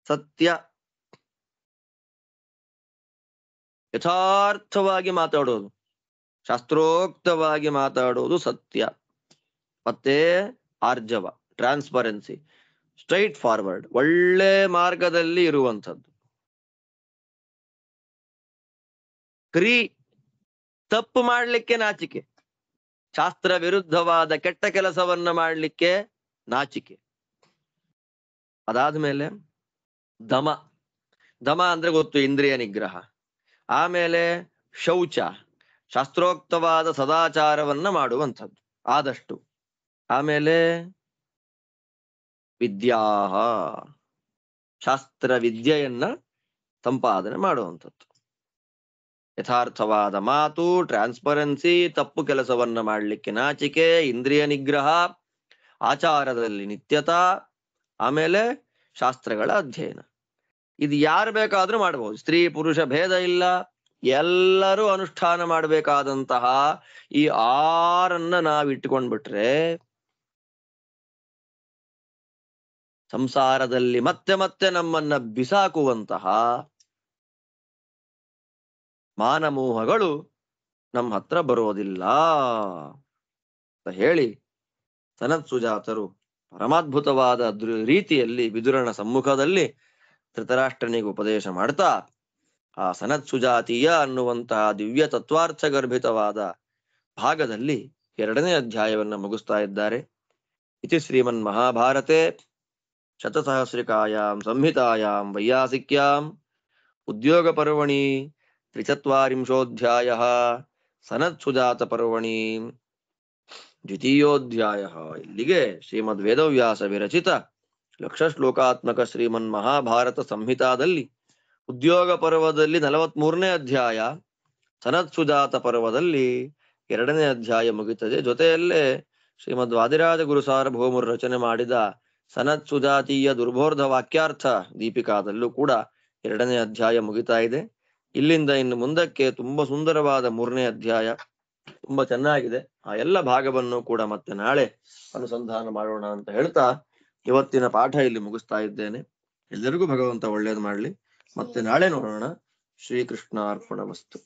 ಸತ್ಯ, ಯಥಾರ್ಥವಾಗಿ ಮಾತಾಡೋದು. ಶಾಸ್ತ್ರೋಕ್ತವಾಗಿ ಮಾತಾಡೋದು ಸತ್ಯ, ಮತ್ತೆ ಆರ್ಜವ, ಟ್ರಾನ್ಸ್ಪರೆನ್ಸಿ, ಸ್ಟ್ರೈಟ್ ಫಾರ್ವರ್ಡ್, ಒಳ್ಳೆ ಮಾರ್ಗದಲ್ಲಿ ಇರುವಂಥದ್ದು. ಕ್ರೀ, ತಪ್ಪು ಮಾಡ್ಲಿಕ್ಕೆ ನಾಚಿಕೆ, ಶಾಸ್ತ್ರ ವಿರುದ್ಧವಾದ ಕೆಟ್ಟ ಕೆಲಸವನ್ನ ಮಾಡ್ಲಿಕ್ಕೆ ನಾಚಿಕೆ. ಅದಾದ್ಮೇಲೆ ದಮ, ದಮ ಅಂದ್ರೆ ಗೊತ್ತು, ಇಂದ್ರಿಯ ನಿಗ್ರಹ. ಆಮೇಲೆ ಶೌಚ, ಶಾಸ್ತ್ರೋಕ್ತವಾದ ಸದಾಚಾರವನ್ನ ಮಾಡುವಂಥದ್ದು ಆದಷ್ಟು. ಆಮೇಲೆ ವಿದ್ಯಾಹ, ಶಾಸ್ತ್ರ ವಿದ್ಯೆಯನ್ನ ಸಂಪಾದನೆ ಮಾಡುವಂಥದ್ದು. ಯಥಾರ್ಥವಾದ ಮಾತು, ಟ್ರಾನ್ಸ್ಪರೆನ್ಸಿ, ತಪ್ಪು ಕೆಲಸವನ್ನ ಮಾಡ್ಲಿಕ್ಕೆ ನಾಚಿಕೆ, ಇಂದ್ರಿಯ ನಿಗ್ರಹ, ಆಚಾರದಲ್ಲಿ ನಿತ್ಯತಾ, ಆಮೇಲೆ ಶಾಸ್ತ್ರಗಳ ಅಧ್ಯಯನ. ಇದು ಯಾರು ಬೇಕಾದ್ರೂ ಮಾಡಬಹುದು, ಸ್ತ್ರೀ ಪುರುಷ ಭೇದ ಇಲ್ಲ, ಎಲ್ಲರೂ ಅನುಷ್ಠಾನ ಮಾಡಬೇಕಾದಂತಹ ಈ 6 ನಾವು ಇಟ್ಟುಕೊಂಡ್ಬಿಟ್ರೆ ಸಂಸಾರದಲ್ಲಿ ಮತ್ತೆ ಮತ್ತೆ ನಮ್ಮನ್ನ ಬಿಸಾಕುವಂತಹ ಮಾನಮೋಹಗಳು ನಮ್ಮ ಹತ್ರ ಬರೋದಿಲ್ಲ ಅಂತ ಹೇಳಿ ಸನತ್ ಸುಜಾತರು ಪರಮಾದ್ಭುತವಾದ ರೀತಿಯಲ್ಲಿ ವಿದುರನ ಸಮ್ಮುಖದಲ್ಲಿ ಧೃತರಾಷ್ಟ್ರನಿಗೆ ಉಪದೇಶ ಮಾಡ್ತಾ ಆ ಸನತ್ ಸುಜಾತೀಯ ಅನ್ನುವಂತಹ ದಿವ್ಯ ತತ್ವಾರ್ಥ ಗರ್ಭಿತವಾದ ಭಾಗದಲ್ಲಿ 2ನೇ ಅಧ್ಯಾಯವನ್ನ ಮುಗಿಸ್ತಾ ಇದ್ದಾರೆ. ಇತಿ ಶ್ರೀಮನ್ ಮಹಾಭಾರತೆ ಶತಸಹಸ್ರಿಕಾಯಾಂ ಸಂಹಿತಾಯಾಂ ವೈಯಾಸಿಕ್ಯಾಂ ಉದ್ಯೋಗ ಪರ್ವಣಿ 43 ಸನತ್ ಸುಜಾತ ಪರ್ವಣಿ 2ಧ್ಯಾಯ. ಇಲ್ಲಿಗೆ ಶ್ರೀಮದ್ ವೇದವ್ಯಾಸ ವಿರಚಿತ ಲಕ್ಷ ಶ್ಲೋಕಾತ್ಮಕ ಶ್ರೀಮನ್ ಮಹಾಭಾರತ ಸಂಹಿತಾದಲ್ಲಿ ಉದ್ಯೋಗ ಪರ್ವದಲ್ಲಿ 43ನೇ ಅಧ್ಯಾಯ, ಸನತ್ ಸುಜಾತ ಪರ್ವದಲ್ಲಿ 2ನೇ ಅಧ್ಯಾಯ ಮುಗಿತದೆ. ಜೊತೆಯಲ್ಲೇ ಶ್ರೀಮದ್ ವಾದಿರಾಜ ಗುರು ಸಾರ್ವಭೌಮರು ರಚನೆ ಮಾಡಿದ ಸನತ್ ಸುಜಾತೀಯ ದುರ್ಬೋಧ ವಾಕ್ಯಾರ್ಥ ದೀಪಿಕಾದಲ್ಲೂ ಕೂಡ 2ನೇ ಅಧ್ಯಾಯ ಮುಗಿತಾ ಇದೆ. ಇಲ್ಲಿಂದ ಇನ್ನು ಮುಂದಕ್ಕೆ ತುಂಬಾ ಸುಂದರವಾದ 3ನೇ ಅಧ್ಯಾಯ, ತುಂಬಾ ಚೆನ್ನಾಗಿದೆ. ಆ ಎಲ್ಲ ಭಾಗವನ್ನು ಕೂಡ ಮತ್ತೆ ನಾಳೆ ಅನುಸಂಧಾನ ಮಾಡೋಣ ಅಂತ ಹೇಳ್ತಾ ಇವತ್ತಿನ ಪಾಠ ಇಲ್ಲಿ ಮುಗಿಸ್ತಾ ಇದ್ದೇನೆ. ಎಲ್ಲರಿಗೂ ಭಗವಂತ ಒಳ್ಳೇದು ಮಾಡ್ಲಿ. ಮತ್ತೆ ನಾಳೆ ನೋಡೋಣ. ಶ್ರೀಕೃಷ್ಣಾರ್ಪಣಮಸ್ತು.